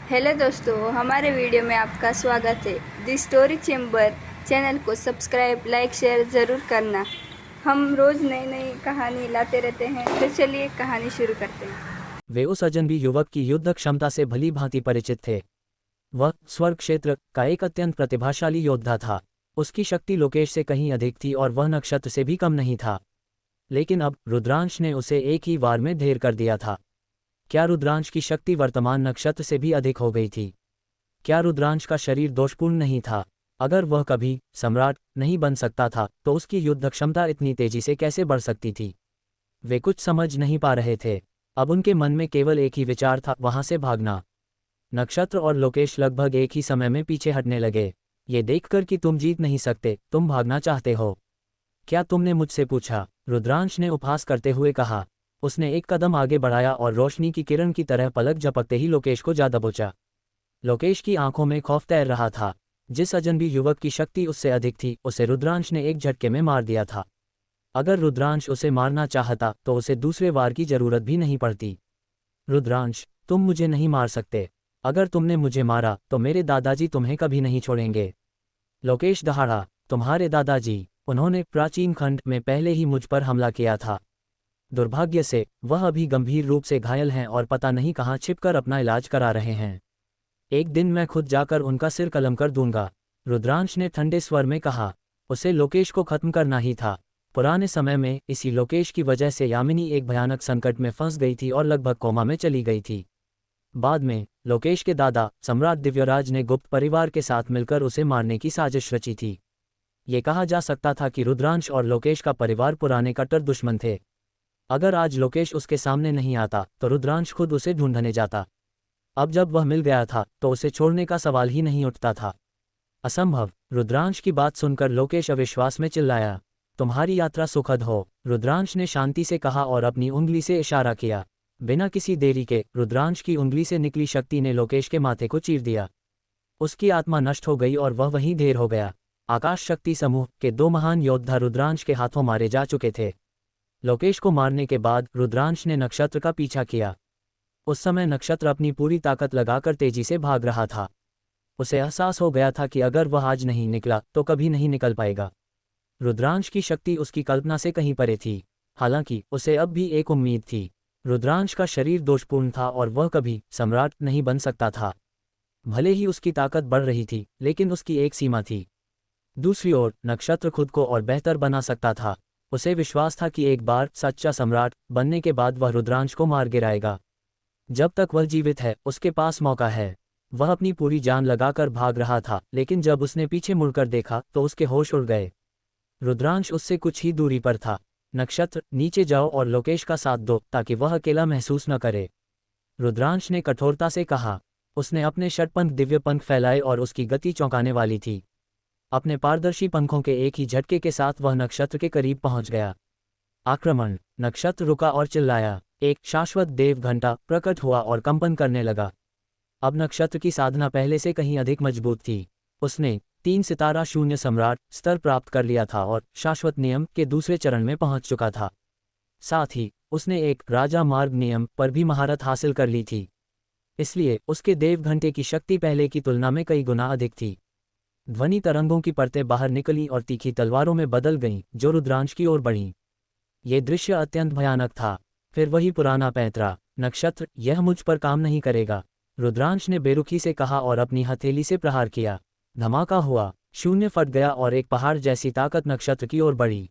Hello दोस्तों, हमारे video में आपका स्वागत है। दी स्टोरी चैम्बर चैनल को सब्सक्राइब, लाइक, शेयर ज़रूर करना। हम रोज़ नई नई कहानी लाते रहते हैं, तो चलिए कहानी शुरू करते हैं। वे उस अजनबी युवक की युद्ध क्षमता से भली भांति परिचित थे। वह स्वर्ग क्षेत्र का एक अत्यंत प्रतिभाशाली योद्धा था। उसकी शक्ति लोकेश से कहीं अधिक थी और वह नक्षत्र से भी कम नहीं था। लेकिन अब रुद्रांश ने उसे एक ही वार में ढेर कर दिया था। क्या रुद्रांश की शक्ति वर्तमान नक्षत्र से भी अधिक हो गई थी? क्या रुद्रांश का शरीर दोषपूर्ण नहीं था? अगर वह कभी सम्राट नहीं बन सकता था तो उसकी युद्ध क्षमता इतनी तेजी से कैसे बढ़ सकती थी? वे कुछ समझ नहीं पा रहे थे। अब उनके मन में केवल एक ही विचार था, वहां से भागना। नक्षत्र और लोकेश लगभग एक ही समय में पीछे हटने लगे। ये देखकर कि तुम जीत नहीं सकते, तुम भागना चाहते हो। क्या तुमने मुझसे पूछा? रुद्रांश ने उपहास करते हुए कहा। उसने एक कदम आगे बढ़ाया और रोशनी की किरण की तरह पलक झपकते ही लोकेश को जा दबोचा। लोकेश की आंखों में खौफ तैर रहा था। जिस अजनबी युवक की शक्ति उससे अधिक थी, उसे रुद्रांश ने एक झटके में मार दिया था। अगर रुद्रांश उसे मारना चाहता तो उसे दूसरे वार की जरूरत भी नहीं पड़ती। रुद्रांश, तुम मुझे नहीं मार सकते। अगर तुमने मुझे मारा तो मेरे दादाजी तुम्हें कभी नहीं छोड़ेंगे। लोकेश दहाड़ा। तुम्हारे दादाजी? उन्होंने प्राचीन खंड में पहले ही मुझ पर हमला किया था। दुर्भाग्य से वह अभी गंभीर रूप से घायल हैं और पता नहीं कहाँ छिपकर अपना इलाज करा रहे हैं। एक दिन मैं खुद जाकर उनका सिर कलम कर दूंगा, रुद्रांश ने ठंडे स्वर में कहा। उसे लोकेश को खत्म करना ही था। पुराने समय में इसी लोकेश की वजह से यामिनी एक भयानक संकट में फंस गई थी और लगभग कोमा में चली गई थी। बाद में लोकेश के दादा सम्राट दिव्यराज ने गुप्त परिवार के साथ मिलकर उसे मारने की साजिश रची थी। ये कहा जा सकता था कि रुद्रांश और लोकेश का परिवार पुराने कट्टर दुश्मन थे। अगर आज लोकेश उसके सामने नहीं आता तो रुद्रांश खुद उसे ढूंढने जाता। अब जब वह मिल गया था तो उसे छोड़ने का सवाल ही नहीं उठता था। असंभव! रुद्रांश की बात सुनकर लोकेश अविश्वास में चिल्लाया। तुम्हारी यात्रा सुखद हो, रुद्रांश ने शांति से कहा और अपनी उंगली से इशारा किया। बिना किसी देरी के रुद्रांश की उंगली से निकली शक्ति ने लोकेश के माथे को चीर दिया। उसकी आत्मा नष्ट हो गई और वह वहीं ढेर हो गया। आकाश शक्ति समूह के दो महान योद्धा रुद्रांश के हाथों मारे जा चुके थे। लोकेश को मारने के बाद रुद्रांश ने नक्षत्र का पीछा किया। उस समय नक्षत्र अपनी पूरी ताकत लगाकर तेजी से भाग रहा था। उसे एहसास हो गया था कि अगर वह आज नहीं निकला तो कभी नहीं निकल पाएगा। रुद्रांश की शक्ति उसकी कल्पना से कहीं परे थी। हालांकि उसे अब भी एक उम्मीद थी। रुद्रांश का शरीर दोषपूर्ण था और वह कभी सम्राट नहीं बन सकता था। भले ही उसकी ताकत बढ़ रही थी, लेकिन उसकी एक सीमा थी। दूसरी ओर नक्षत्र खुद को और बेहतर बना सकता था। उसे विश्वास था कि एक बार सच्चा सम्राट बनने के बाद वह रुद्रांश को मार गिराएगा। जब तक वह जीवित है उसके पास मौका है। वह अपनी पूरी जान लगाकर भाग रहा था, लेकिन जब उसने पीछे मुड़कर देखा तो उसके होश उड़ गए। रुद्रांश उससे कुछ ही दूरी पर था। नक्षत्र, नीचे जाओ और लोकेश का साथ दो ताकि वह अकेला महसूस न करे, रुद्रांश ने कठोरता से कहा। उसने अपने षटपंख दिव्य पंख फैलाए और उसकी गति चौंकाने वाली थी। अपने पारदर्शी पंखों के एक ही झटके के साथ वह नक्षत्र के करीब पहुंच गया। आक्रमण! नक्षत्र रुका और चिल्लाया। एक शाश्वत देव घंटा प्रकट हुआ और कंपन करने लगा। अब नक्षत्र की साधना पहले से कहीं अधिक मजबूत थी। उसने 3 सितारा शून्य सम्राट स्तर प्राप्त कर लिया था और शाश्वत नियम के दूसरे चरण में पहुंच चुका था। साथ ही उसने एक राजा मार्ग नियम पर भी महारत हासिल कर ली थी। इसलिए उसके देव घंटे की शक्ति पहले की तुलना में कई गुना अधिक थी। ध्वनि तरंगों की परतें बाहर निकली और तीखी तलवारों में बदल गईं, जो रुद्रांश की ओर बढ़ीं। ये दृश्य अत्यंत भयानक था। फिर वही पुराना पैंतरा, नक्षत्र, यह मुझ पर काम नहीं करेगा, रुद्रांश ने बेरुखी से कहा और अपनी हथेली से प्रहार किया। धमाका हुआ, शून्य फट गया और एक पहाड़ जैसी ताकत नक्षत्र की ओर बढ़ी।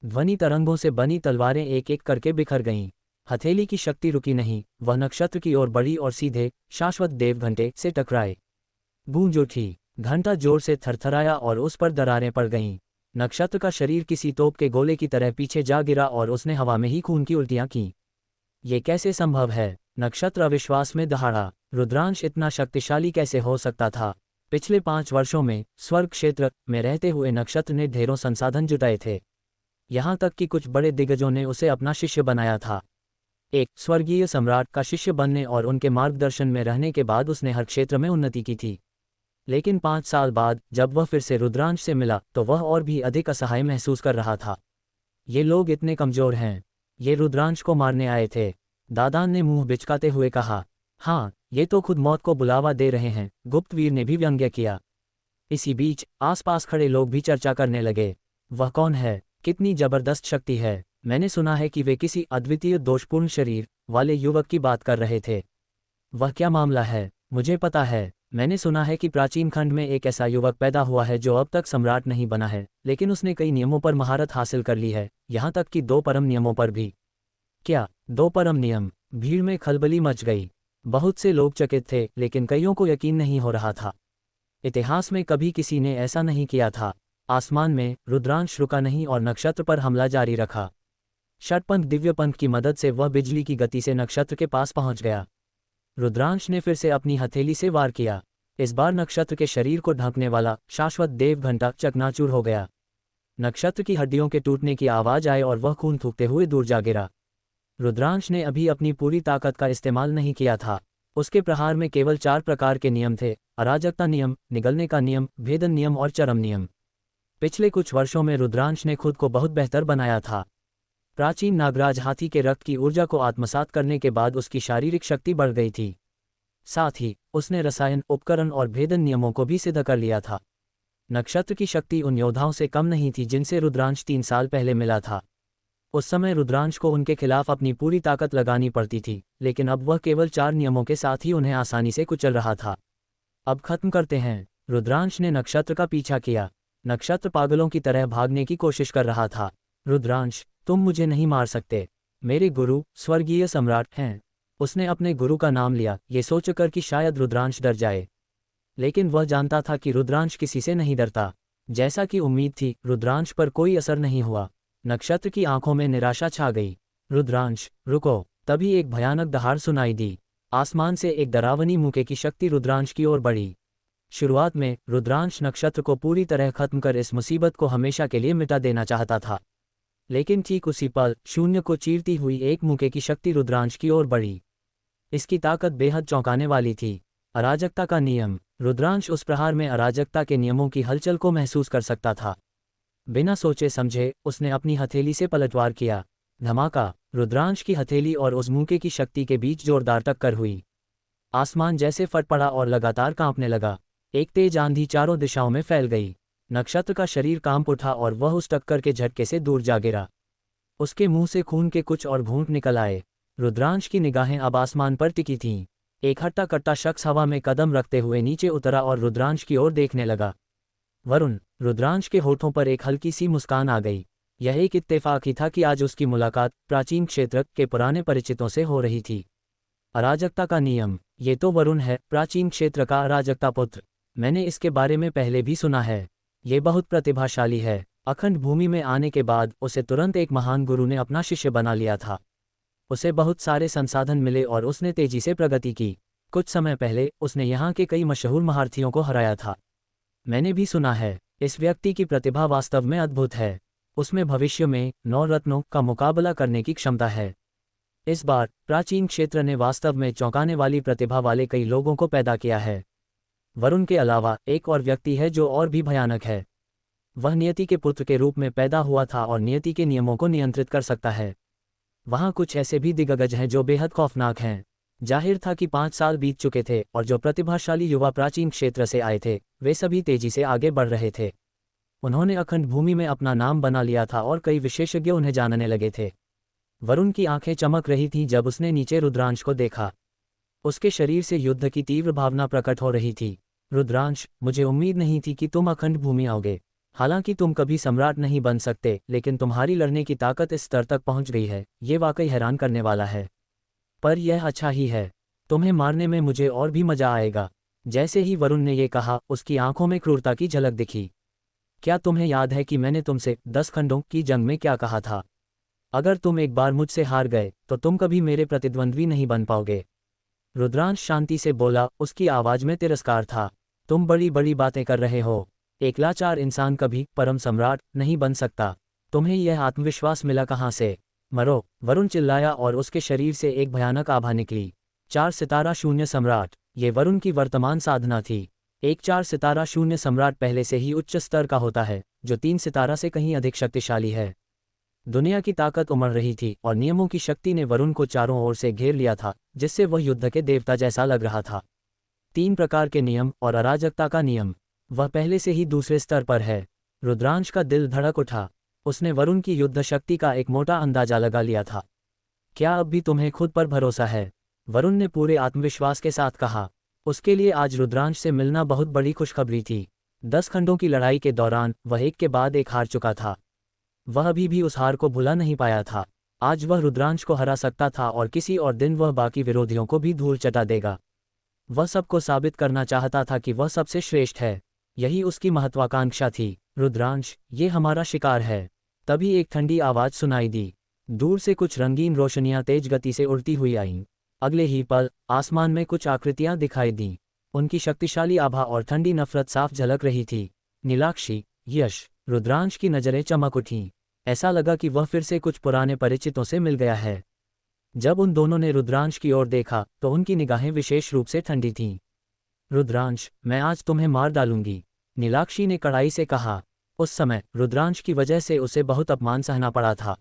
ध्वनि तरंगों से बनी तलवारें एक एक करके बिखर गईं। हथेली की शक्ति रुकी नहीं, वह नक्षत्र की ओर बढ़ी और सीधे शाश्वत देव घंटे से टकराए। गूंज उठी, घंटा जोर से थरथराया और उस पर दरारें पड़ गईं। नक्षत्र का शरीर किसी तोप के गोले की तरह पीछे जा गिरा और उसने हवा में ही खून की उल्टियां कीं। ये कैसे संभव है? नक्षत्र अविश्वास में दहाड़ा। रुद्रांश इतना शक्तिशाली कैसे हो सकता था? पिछले 5 वर्षों में स्वर्ग क्षेत्र में रहते हुए नक्षत्र ने ढेरों संसाधन जुटाए थे। यहाँ तक कि कुछ बड़े दिग्गजों ने उसे अपना शिष्य बनाया था। एक स्वर्गीय सम्राट का शिष्य बनने और उनके मार्गदर्शन में रहने के बाद उसने हर क्षेत्र में उन्नति की थी। लेकिन 5 साल बाद जब वह फिर से रुद्रांश से मिला तो वह और भी अधिक असहाय महसूस कर रहा था। ये लोग इतने कमजोर हैं। ये रुद्रांश को मारने आए थे, दादान ने मुंह बिचकाते हुए कहा। हाँ, ये तो खुद मौत को बुलावा दे रहे हैं, गुप्तवीर ने भी व्यंग्य किया। इसी बीच आसपास खड़े लोग भी चर्चा करने लगे। वह कौन है? कितनी जबरदस्त शक्ति है? मैंने सुना है कि वे किसी अद्वितीय दोषपूर्ण शरीर वाले युवक की बात कर रहे थे। वह क्या मामला है? मुझे पता है। मैंने सुना है कि प्राचीन खंड में एक ऐसा युवक पैदा हुआ है जो अब तक सम्राट नहीं बना है, लेकिन उसने कई नियमों पर महारत हासिल कर ली है, यहाँ तक कि 2 परम नियमों पर भी। क्या 2 परम नियम? भीड़ में खलबली मच गई। बहुत से लोग चकित थे, लेकिन कईयों को यकीन नहीं हो रहा था। इतिहास में कभी किसी ने ऐसा नहीं किया था। आसमान में रुद्रांश रुका नहीं और नक्षत्र पर हमला जारी रखा। षटपंथ दिव्यपंथ की मदद से वह बिजली की गति से नक्षत्र के पास पहुंच गया। रुद्रांश ने फिर से अपनी हथेली से वार किया। इस बार नक्षत्र के शरीर को ढकने वाला शाश्वत देव घंटा चकनाचूर हो गया। नक्षत्र की हड्डियों के टूटने की आवाज आई और वह खून थूकते हुए दूर जा गिरा। रुद्रांश ने अभी अपनी पूरी ताकत का इस्तेमाल नहीं किया था। उसके प्रहार में केवल 4 प्रकार के नियम थे: अराजकता नियम, निगलने का नियम, भेदन नियम और चरम नियम। पिछले कुछ वर्षों में रुद्रांश ने खुद को बहुत बेहतर बनाया था। प्राचीन नागराज हाथी के रक्त की ऊर्जा को आत्मसात करने के बाद उसकी शारीरिक शक्ति बढ़ गई थी। साथ ही उसने रसायन, उपकरण और भेदन नियमों को भी सिद्ध कर लिया था। नक्षत्र की शक्ति उन योद्धाओं से कम नहीं थी जिनसे रुद्रांश 3 साल पहले मिला था। उस समय रुद्रांश को उनके खिलाफ अपनी पूरी ताकत लगानी पड़ती थी, लेकिन अब वह केवल 4 नियमों के साथ ही उन्हें आसानी से कुचल रहा था। अब खत्म करते हैं। रुद्रांश ने नक्षत्र का पीछा किया। नक्षत्र पागलों की तरह भागने की कोशिश कर रहा था। रुद्रांश, तुम मुझे नहीं मार सकते। मेरे गुरु स्वर्गीय सम्राट हैं। उसने अपने गुरु का नाम लिया, ये सोचकर कि शायद रुद्रांश डर जाए, लेकिन वह जानता था कि रुद्रांश किसी से नहीं डरता। जैसा कि उम्मीद थी, रुद्रांश पर कोई असर नहीं हुआ। नक्षत्र की आंखों में निराशा छा गई। रुद्रांश, रुको! तभी एक भयानक दहाड़ सुनाई दी। आसमान से एक डरावनी मूके की शक्ति रुद्रांश की ओर बढ़ी। शुरुआत में रुद्रांश नक्षत्र को पूरी तरह खत्म कर इस मुसीबत को हमेशा के लिए मिटा देना चाहता था, लेकिन ठीक उसी पल शून्य को चीरती हुई एक मूके की शक्ति रुद्रांश की ओर बढ़ी। इसकी ताकत बेहद चौंकाने वाली थी। अराजकता का नियम। रुद्रांश उस प्रहार में अराजकता के नियमों की हलचल को महसूस कर सकता था। बिना सोचे समझे उसने अपनी हथेली से पलटवार किया। धमाका! रुद्रांश की हथेली और उस मूके की शक्ति के बीच जोरदार टक्कर हुई। आसमान जैसे फट पड़ा और लगातार कांपने लगा। एक तेज आंधी चारों दिशाओं में फैल गई। नक्षत्र का शरीर कांप उठा और वह उस टक्कर के झटके से दूर जा गिरा। उसके मुंह से खून के कुछ और घूंट निकल आए। रुद्रांश की निगाहें अब आसमान पर टिकी थीं। एक हट्टा कट्टा शख्स हवा में कदम रखते हुए नीचे उतरा और रुद्रांश की ओर देखने लगा। वरुण! रुद्रांश के होठों पर एक हल्की सी मुस्कान आ गई। यह एक इत्तेफाक ही था कि आज उसकी मुलाकात प्राचीन क्षेत्र के पुराने परिचितों से हो रही थी। अराजकता का नियम। ये तो वरुण है, प्राचीन क्षेत्र का अराजकता पुत्र। मैंने इसके बारे में पहले भी सुना है। ये बहुत प्रतिभाशाली है। अखंड भूमि में आने के बाद उसे तुरंत एक महान गुरु ने अपना शिष्य बना लिया था। उसे बहुत सारे संसाधन मिले और उसने तेजी से प्रगति की। कुछ समय पहले उसने यहाँ के कई मशहूर महारथियों को हराया था। मैंने भी सुना है, इस व्यक्ति की प्रतिभा वास्तव में अद्भुत है। उसमें भविष्य में 9 रत्नों का मुकाबला करने की क्षमता है। इस बार प्राचीन क्षेत्र ने वास्तव में चौंकाने वाली प्रतिभा वाले कई लोगों को पैदा किया है। वरुण के अलावा एक और व्यक्ति है जो और भी भयानक है। वह नियति के पुत्र के रूप में पैदा हुआ था और नियति के नियमों को नियंत्रित कर सकता है। वहाँ कुछ ऐसे भी दिग्गज हैं जो बेहद खौफनाक हैं। जाहिर था कि 5 साल बीत चुके थे और जो प्रतिभाशाली युवा प्राचीन क्षेत्र से आए थे, वे सभी तेजी से आगे बढ़ रहे थे। उन्होंने अखंड भूमि में अपना नाम बना लिया था और कई विशेषज्ञ उन्हें जानने लगे थे। वरुण की आंखें चमक रही थीं जब उसने नीचे रुद्रांश को देखा। उसके शरीर से युद्ध की तीव्र भावना प्रकट हो रही थी। रुद्रांश, मुझे उम्मीद नहीं थी कि तुम अखंड भूमि आओगे। हालांकि तुम कभी सम्राट नहीं बन सकते, लेकिन तुम्हारी लड़ने की ताकत इस स्तर तक पहुंच गई है, ये वाकई हैरान करने वाला है। पर यह अच्छा ही है। तुम्हें मारने में मुझे और भी मजा आएगा। जैसे ही वरुण ने ये कहा, उसकी आंखों में क्रूरता की झलक दिखी। क्या तुम्हें याद है कि मैंने तुमसे 10 खंडों की जंग में क्या कहा था? अगर तुम एक बार मुझसे हार गए तो तुम कभी मेरे प्रतिद्वंद्वी नहीं बन पाओगे। रुद्रांश शांति से बोला, उसकी आवाज में तिरस्कार था। तुम बड़ी बड़ी बातें कर रहे हो। एक लाचार इंसान कभी परम सम्राट नहीं बन सकता। तुम्हें यह आत्मविश्वास मिला कहाँ से? मरो! वरुण चिल्लाया और उसके शरीर से एक भयानक आभा निकली। 4 सितारा शून्य सम्राट। ये वरुण की वर्तमान साधना थी। एक 4 सितारा शून्य सम्राट पहले से ही उच्च स्तर का होता है, जो 3 सितारा से कहीं अधिक शक्तिशाली है। दुनिया की ताकत उमड़ रही थी और नियमों की शक्ति ने वरुण को चारों ओर से घेर लिया था, जिससे वह युद्ध के देवता जैसा लग रहा था। 3 प्रकार के नियम और अराजकता का नियम, वह पहले से ही दूसरे स्तर पर है। रुद्रांश का दिल धड़क उठा। उसने वरुण की युद्ध शक्ति का एक मोटा अंदाजा लगा लिया था। क्या अब भी तुम्हें खुद पर भरोसा है? वरुण ने पूरे आत्मविश्वास के साथ कहा। उसके लिए आज रुद्रांश से मिलना बहुत बड़ी खुशखबरी थी। 10 खंडों की लड़ाई के दौरान वह एक के बाद एक हार चुका था। वह अभी भी उस हार को भुला नहीं पाया था। आज वह रुद्रांश को हरा सकता था और किसी और दिन वह बाकी विरोधियों को भी धूल चटा देगा। वह सबको साबित करना चाहता था कि वह सबसे श्रेष्ठ है। यही उसकी महत्वाकांक्षा थी। रुद्रांश, ये हमारा शिकार है। तभी एक ठंडी आवाज सुनाई दी। दूर से कुछ रंगीन रोशनियां तेज गति से उड़ती हुई आईं। अगले ही पल आसमान में कुछ आकृतियां दिखाई दीं। उनकी शक्तिशाली आभा और ठंडी नफरत साफ झलक रही थी। नीलाक्षी, यश। रुद्रांश की नजरें चमक उठीं। ऐसा लगा कि वह फिर से कुछ पुराने परिचितों से मिल गया है। जब उन दोनों ने रुद्रांश की ओर देखा तो उनकी निगाहें विशेष रूप से ठंडी थीं। रुद्रांश, मैं आज तुम्हें मार डालूंगी, नीलाक्षी ने कड़ाई से कहा। उस समय रुद्रांश की वजह से उसे बहुत अपमान सहना पड़ा था।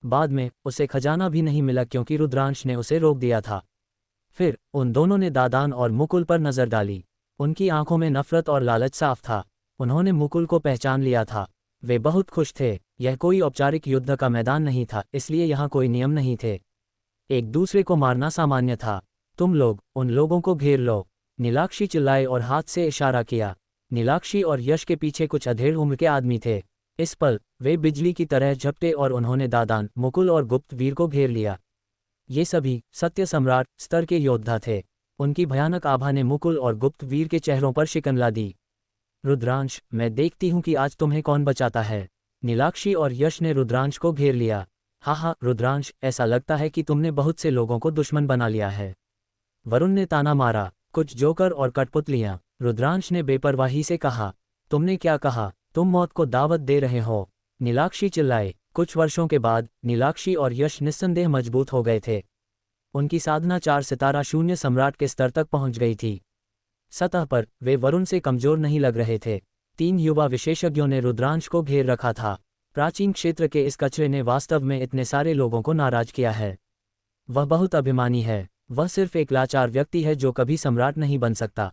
बाद में उसे खजाना भी नहीं मिला क्योंकि रुद्रांश ने उसे रोक दिया था। फिर उन दोनों ने दादान और मुकुल पर नजर डाली। उनकी आंखों में नफरत और लालच साफ था। उन्होंने मुकुल को पहचान लिया था। वे बहुत खुश थे। यह कोई औपचारिक युद्ध का मैदान नहीं था, इसलिए यहाँ कोई नियम नहीं थे। एक दूसरे को मारना सामान्य था। तुम लोग उन लोगों को घेर लो, नीलाक्षी चिल्लाए और हाथ से इशारा किया। नीलाक्षी और यश के पीछे कुछ अधेड़ उम्र के आदमी थे। इस पल वे बिजली की तरह झपटे और उन्होंने दादान, मुकुल और गुप्त वीर को घेर लिया। ये सभी सत्य सम्राट स्तर के योद्धा थे। उनकी भयानक आभा ने मुकुल और गुप्त वीर के चेहरों पर शिकन ला दी। रुद्रांश, मैं देखती हूँ कि आज तुम्हें कौन बचाता है। नीलाक्षी और यश ने रुद्रांश को घेर लिया। हाँ, रुद्रांश, ऐसा लगता है कि तुमने बहुत से लोगों को दुश्मन बना लिया है। वरुण ने ताना मारा। कुछ जोकर और कठपुतलियां, रुद्रांश ने बेपरवाही से कहा। तुमने क्या कहा? तुम मौत को दावत दे रहे हो, नीलाक्षी चिल्लाए। कुछ वर्षों के बाद नीलाक्षी और यश निस्संदेह मजबूत हो गए थे। उनकी साधना 4 सितारा शून्य सम्राट के स्तर तक पहुंच गई थी। सतह पर वे वरुण से कमजोर नहीं लग रहे थे। 3 युवा विशेषज्ञों ने रुद्रांश को घेर रखा था। प्राचीन क्षेत्र के इस कचरे ने वास्तव में इतने सारे लोगों को नाराज किया है। वह बहुत अभिमानी है। वह सिर्फ एक लाचार व्यक्ति है जो कभी सम्राट नहीं बन सकता।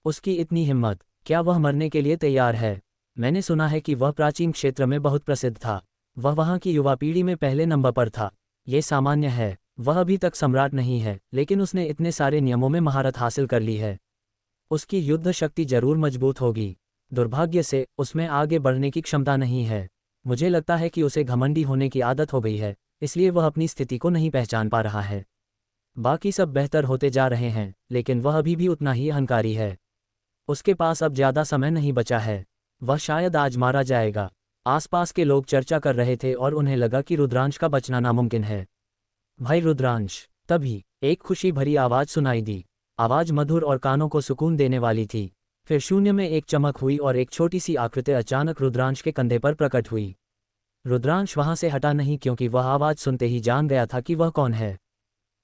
उसकी इतनी हिम्मत, क्या वह मरने के लिए तैयार है? मैंने सुना है कि वह प्राचीन क्षेत्र में बहुत प्रसिद्ध था। वह वहाँ की युवा पीढ़ी में पहले नंबर पर था। ये सामान्य है। वह अभी तक सम्राट नहीं है, लेकिन उसने इतने सारे नियमों में महारत हासिल कर ली है। उसकी युद्ध शक्ति जरूर मजबूत होगी। दुर्भाग्य से उसमें आगे बढ़ने की क्षमता नहीं है। मुझे लगता है कि उसे घमंडी होने की आदत हो गई है, इसलिए वह अपनी स्थिति को नहीं पहचान पा रहा है। बाकी सब बेहतर होते जा रहे हैं, लेकिन वह अभी भी उतना ही अहंकारी है। उसके पास अब ज्यादा समय नहीं बचा है। वह शायद आज मारा जाएगा। आसपास के लोग चर्चा कर रहे थे और उन्हें लगा कि रुद्रांश का बचना नामुमकिन है। भाई रुद्रांश, तभी एक खुशी भरी आवाज सुनाई दी। आवाज मधुर और कानों को सुकून देने वाली थी। फिर शून्य में एक चमक हुई और एक छोटी सी आकृति अचानक रुद्रांश के कंधे पर प्रकट हुई। रुद्रांश वहां से हटा नहीं क्योंकि वह आवाज सुनते ही जान गया था कि वह कौन है।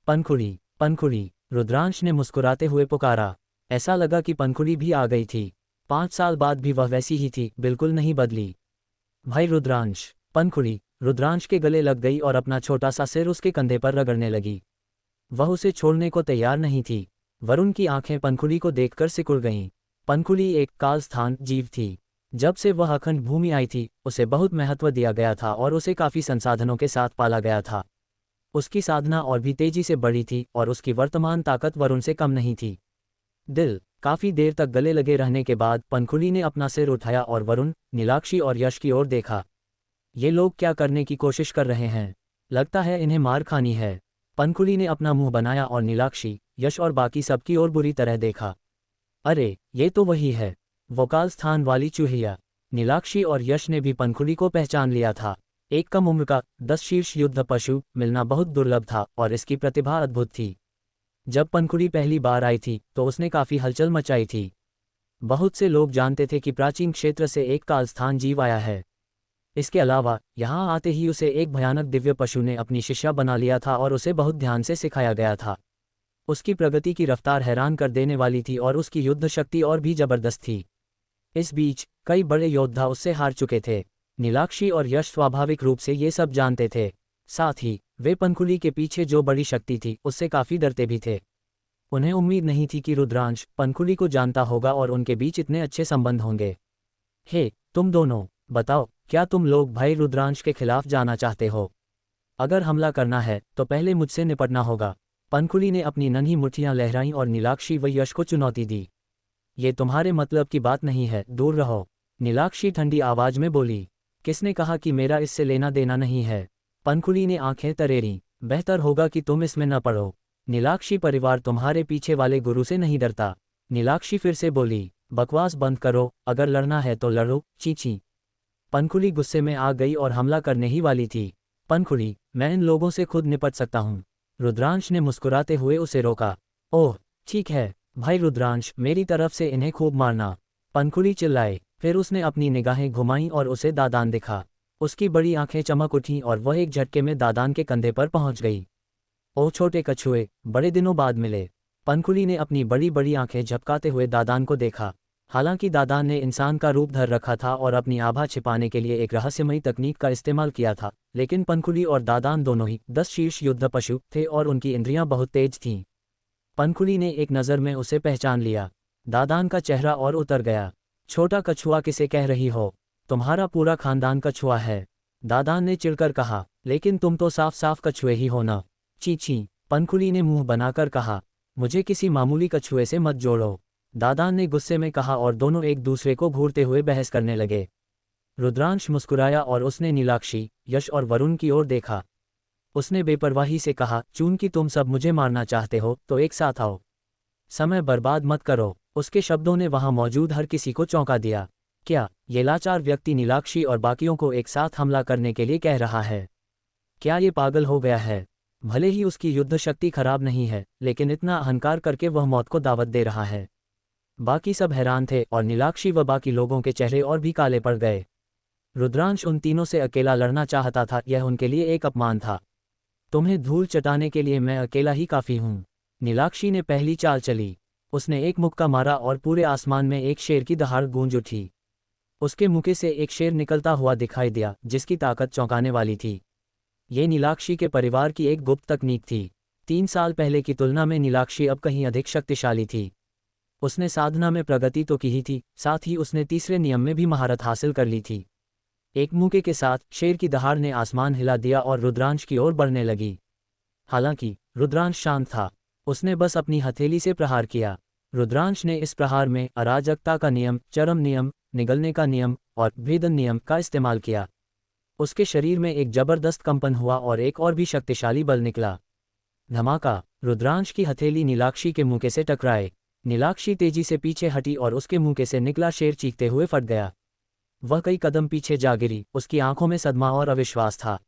पनखुड़ी, पनखुड़ी, रुद्रांश ने मुस्कुराते हुए पुकारा। ऐसा लगा कि पनखुड़ी भी आ गई थी। 5 साल बाद भी वह वैसी ही थी, बिल्कुल नहीं बदली। भाई रुद्रांश, पनखुड़ी रुद्रांश के गले लग गई और अपना छोटा सा सिर उसके कंधे पर रगड़ने लगी। वह उसे छोड़ने को तैयार नहीं थी। वरुण की आंखें पनखुड़ी को देखकर सिकुड़ गईं। पनखुड़ी एक कालस्थान जीव थी। जब से वह अखंड भूमि आई थी, उसे बहुत महत्व दिया गया था और उसे काफी संसाधनों के साथ पाला गया था। उसकी साधना और भी तेजी से बढ़ी थी और उसकी वर्तमान ताकत वरुण से कम नहीं थी। दिल काफी देर तक गले लगे रहने के बाद पनखुड़ी ने अपना सिर उठाया और वरुण, नीलाक्षी और यश की ओर देखा। ये लोग क्या करने की कोशिश कर रहे हैं? लगता है इन्हें मार खानी है। पनखुड़ी ने अपना मुंह बनाया और नीलाक्षी, यश और बाकी सबकी ओर बुरी तरह देखा। अरे, ये तो वही है, वोकाल स्थान वाली चूहिया। नीलाक्षी और यश ने भी पनखुड़ी को पहचान लिया था। एक कम उम्र का 10 शीर्ष युद्ध पशु मिलना बहुत दुर्लभ था और इसकी प्रतिभा अद्भुत थी। जब पनखुड़ी पहली बार आई थी तो उसने काफी हलचल मचाई थी। बहुत से लोग जानते थे कि प्राचीन क्षेत्र से एक कालस्थान जीव आया है। इसके अलावा यहाँ आते ही उसे एक भयानक दिव्य पशु ने अपनी शिष्या बना लिया था और उसे बहुत ध्यान से सिखाया गया था। उसकी प्रगति की रफ्तार हैरान कर देने वाली थी और उसकी युद्ध शक्ति और भी जबरदस्त थी। इस बीच कई बड़े योद्धा उससे हार चुके थे। नीलाक्षी और यश स्वाभाविक रूप से ये सब जानते थे। साथ ही वे पंखुली के पीछे जो बड़ी शक्ति थी उससे काफी डरते भी थे। उन्हें उम्मीद नहीं थी कि रुद्रांश पंखुली को जानता होगा और उनके बीच इतने अच्छे संबंध होंगे। हे तुम दोनों, बताओ क्या तुम लोग भाई रुद्रांश के खिलाफ जाना चाहते हो? अगर हमला करना है तो पहले मुझसे निपटना होगा। पंखुली ने अपनी नन्ही मुट्ठियां लहराईं और नीलाक्षी व यश को चुनौती दी। ये तुम्हारे मतलब की बात नहीं है, दूर रहो। नीलाक्षी ठंडी आवाज में बोली। किसने कहा कि मेरा इससे लेना देना नहीं है? पंखुली ने आंखें तरेरीं। बेहतर होगा कि तुम इसमें न पड़ो। नीलाक्षी परिवार तुम्हारे पीछे वाले गुरु से नहीं डरता। नीलाक्षी फिर से बोली। बकवास बंद करो, अगर लड़ना है तो लड़ो। चींची। पंखुली गुस्से में आ गई और हमला करने ही वाली थी। पंखुली, मैं इन लोगों से खुद निपट सकता हूँ। रुद्रांश ने मुस्कुराते हुए उसे रोका। ओह ठीक है भाई रुद्रांश, मेरी तरफ से इन्हें खूब मारना। पंखुली चिल्लाए। फिर उसने अपनी निगाहें घुमाईं और उसे दादान दिखा। उसकी बड़ी आंखें चमक उठीं और वह एक झटके में दादान के कंधे पर पहुंच गई। ओह छोटे कछुए, बड़े दिनों बाद मिले। पंखुली ने अपनी बड़ी बड़ी आंखें झपकाते हुए दादान को देखा। हालांकि दादान ने इंसान का रूप धर रखा था और अपनी आभा छिपाने के लिए एक रहस्यमयी तकनीक का इस्तेमाल किया था, लेकिन पंखुली और दादान दोनों ही 10 शीर्ष युद्ध पशु थे और उनकी इंद्रियां बहुत तेज थीं। पंखुली ने एक नज़र में उसे पहचान लिया। दादान का चेहरा और उतर गया। छोटा कछुआ किसे कह रही हो? तुम्हारा पूरा खानदान कछुआ है। दादान ने चिढ़कर कहा। लेकिन तुम तो साफ साफ कछुए ही हो ना। चींची। पंखुली ने मुंह बनाकर कहा। मुझे किसी मामूली कछुए से मत जोड़ो, दादान ने गुस्से में कहा और दोनों एक दूसरे को घूरते हुए बहस करने लगे। रुद्रांश मुस्कुराया और उसने नीलाक्षी, यश और वरुण की ओर देखा। उसने बेपरवाही से कहा, चूंकि तुम सब मुझे मारना चाहते हो तो एक साथ आओ। समय बर्बाद मत करो। उसके शब्दों ने वहां मौजूद हर किसी को चौंका दिया। क्या ये लाचार व्यक्ति नीलाक्षी और बाकियों को एक साथ हमला करने के लिए कह रहा है? क्या ये पागल हो गया है? भले ही उसकी युद्ध शक्ति खराब नहीं है, लेकिन इतना अहंकार करके वह मौत को दावत दे रहा है। बाकी सब हैरान थे और नीलाक्षी व बाकी लोगों के चेहरे और भी काले पड़ गए। रुद्रांश उन तीनों से अकेला लड़ना चाहता था, यह उनके लिए एक अपमान था। तुम्हें धूल चटाने के लिए मैं अकेला ही काफी हूं। नीलाक्षी ने पहली चाल चली। उसने एक मुक्का मारा और पूरे आसमान में एक शेर की दहाड़ गूंज उठी। उसके मुके से एक शेर निकलता हुआ दिखाई दिया, जिसकी ताकत चौंकाने वाली थी। ये नीलाक्षी के परिवार की एक गुप्त तकनीक थी। 3 साल पहले की तुलना में नीलाक्षी अब कहीं अधिक शक्तिशाली थी। उसने साधना में प्रगति तो की ही थी, साथ ही उसने तीसरे नियम में भी महारत हासिल कर ली थी। एक मुक्के के साथ शेर की दहाड़ ने आसमान हिला दिया और रुद्रांश की ओर बढ़ने लगी। हालांकि रुद्रांश शांत था। उसने बस अपनी हथेली से प्रहार किया। रुद्रांश ने इस प्रहार में अराजकता का नियम, चरम नियम, निगलने का नियम और भेदन नियम का इस्तेमाल किया। उसके शरीर में एक जबरदस्त कंपन हुआ और एक और भी शक्तिशाली बल निकला। धमाका। रुद्रांश की हथेली नीलाक्षी के मुके से टकराए। नीलाक्षी तेजी से पीछे हटी और उसके मुके से निकला शेर चीखते हुए फट गया। वह कई कदम पीछे जा गिरी। उसकी आंखों में सदमा और अविश्वास था।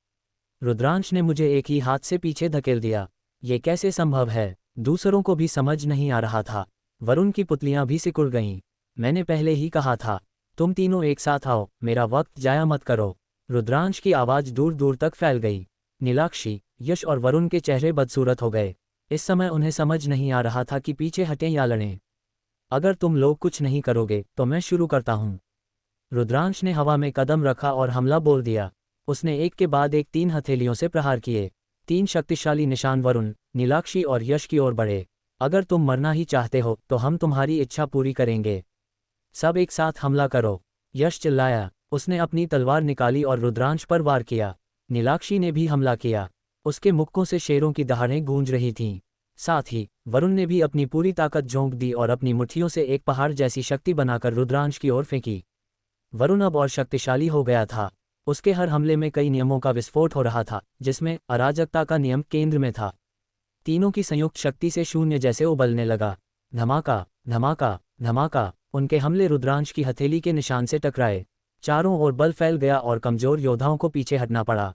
रुद्रांश ने मुझे एक ही हाथ से पीछे धकेल दिया। ये कैसे संभव है? दूसरों को भी समझ नहीं आ रहा था। वरुण की पुतलियां भी सिकुड़ गईं। मैंने पहले ही कहा था, तुम तीनों एक साथ आओ, मेरा वक्त जाया मत करो। रुद्रांश की आवाज दूर दूर तक फैल गई। नीलाक्षी, यश और वरुण के चेहरे बदसूरत हो गए। इस समय उन्हें समझ नहीं आ रहा था कि पीछे हटें या लड़ें। अगर तुम लोग कुछ नहीं करोगे तो मैं शुरू करता हूं। रुद्रांश ने हवा में कदम रखा और हमला बोल दिया। उसने एक के बाद एक 3 हथेलियों से प्रहार किए। 3 शक्तिशाली निशान वरुण, नीलाक्षी और यश की ओर बढ़े। अगर तुम मरना ही चाहते हो तो हम तुम्हारी इच्छा पूरी करेंगे। सब एक साथ हमला करो, यश चिल्लाया। उसने अपनी तलवार निकाली और रुद्रांश पर वार किया। नीलाक्षी ने भी हमला किया। उसके मुक्कों से शेरों की दहाड़ें गूंज रही थीं। साथ ही वरुण ने भी अपनी पूरी ताकत झोंक दी और अपनी मुट्ठियों से एक पहाड़ जैसी शक्ति बनाकर रुद्रांश की ओर फेंकी। वरुण अब और शक्तिशाली हो गया था। उसके हर हमले में कई नियमों का विस्फोट हो रहा था, जिसमें अराजकता का नियम केंद्र में था। तीनों की संयुक्त शक्ति से शून्य जैसे उबलने लगा। धमाका, धमाका, धमाका। उनके हमले रुद्रांश की हथेली के निशान से टकराए। चारों ओर बल फैल गया और कमजोर योद्धाओं को पीछे हटना पड़ा।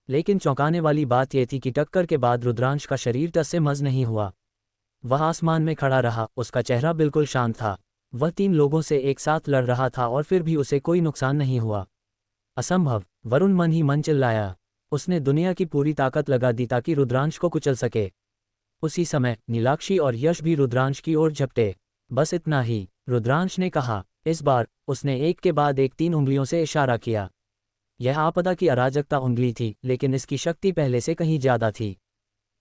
लेकिन चौंकाने वाली बात यह थी कि टक्कर के बाद रुद्रांश का शरीर टस से मस नहीं हुआ। वह आसमान में खड़ा रहा। उसका चेहरा बिल्कुल शांत था। वह 3 लोगों से एक साथ लड़ रहा था और फिर भी उसे कोई नुकसान नहीं हुआ। असंभव, वरुण मन ही मन चिल्लाया। उसने दुनिया की पूरी ताकत लगा दी ताकि रुद्रांश को कुचल सके। उसी समय नीलाक्षी और यश भी रुद्रांश की ओर झपटे। बस इतना ही, रुद्रांश ने कहा। इस बार उसने एक के बाद एक 3 उंगलियों से इशारा किया। यह आपदा की अराजकता उंगली थी, लेकिन इसकी शक्ति पहले से कहीं ज़्यादा थी,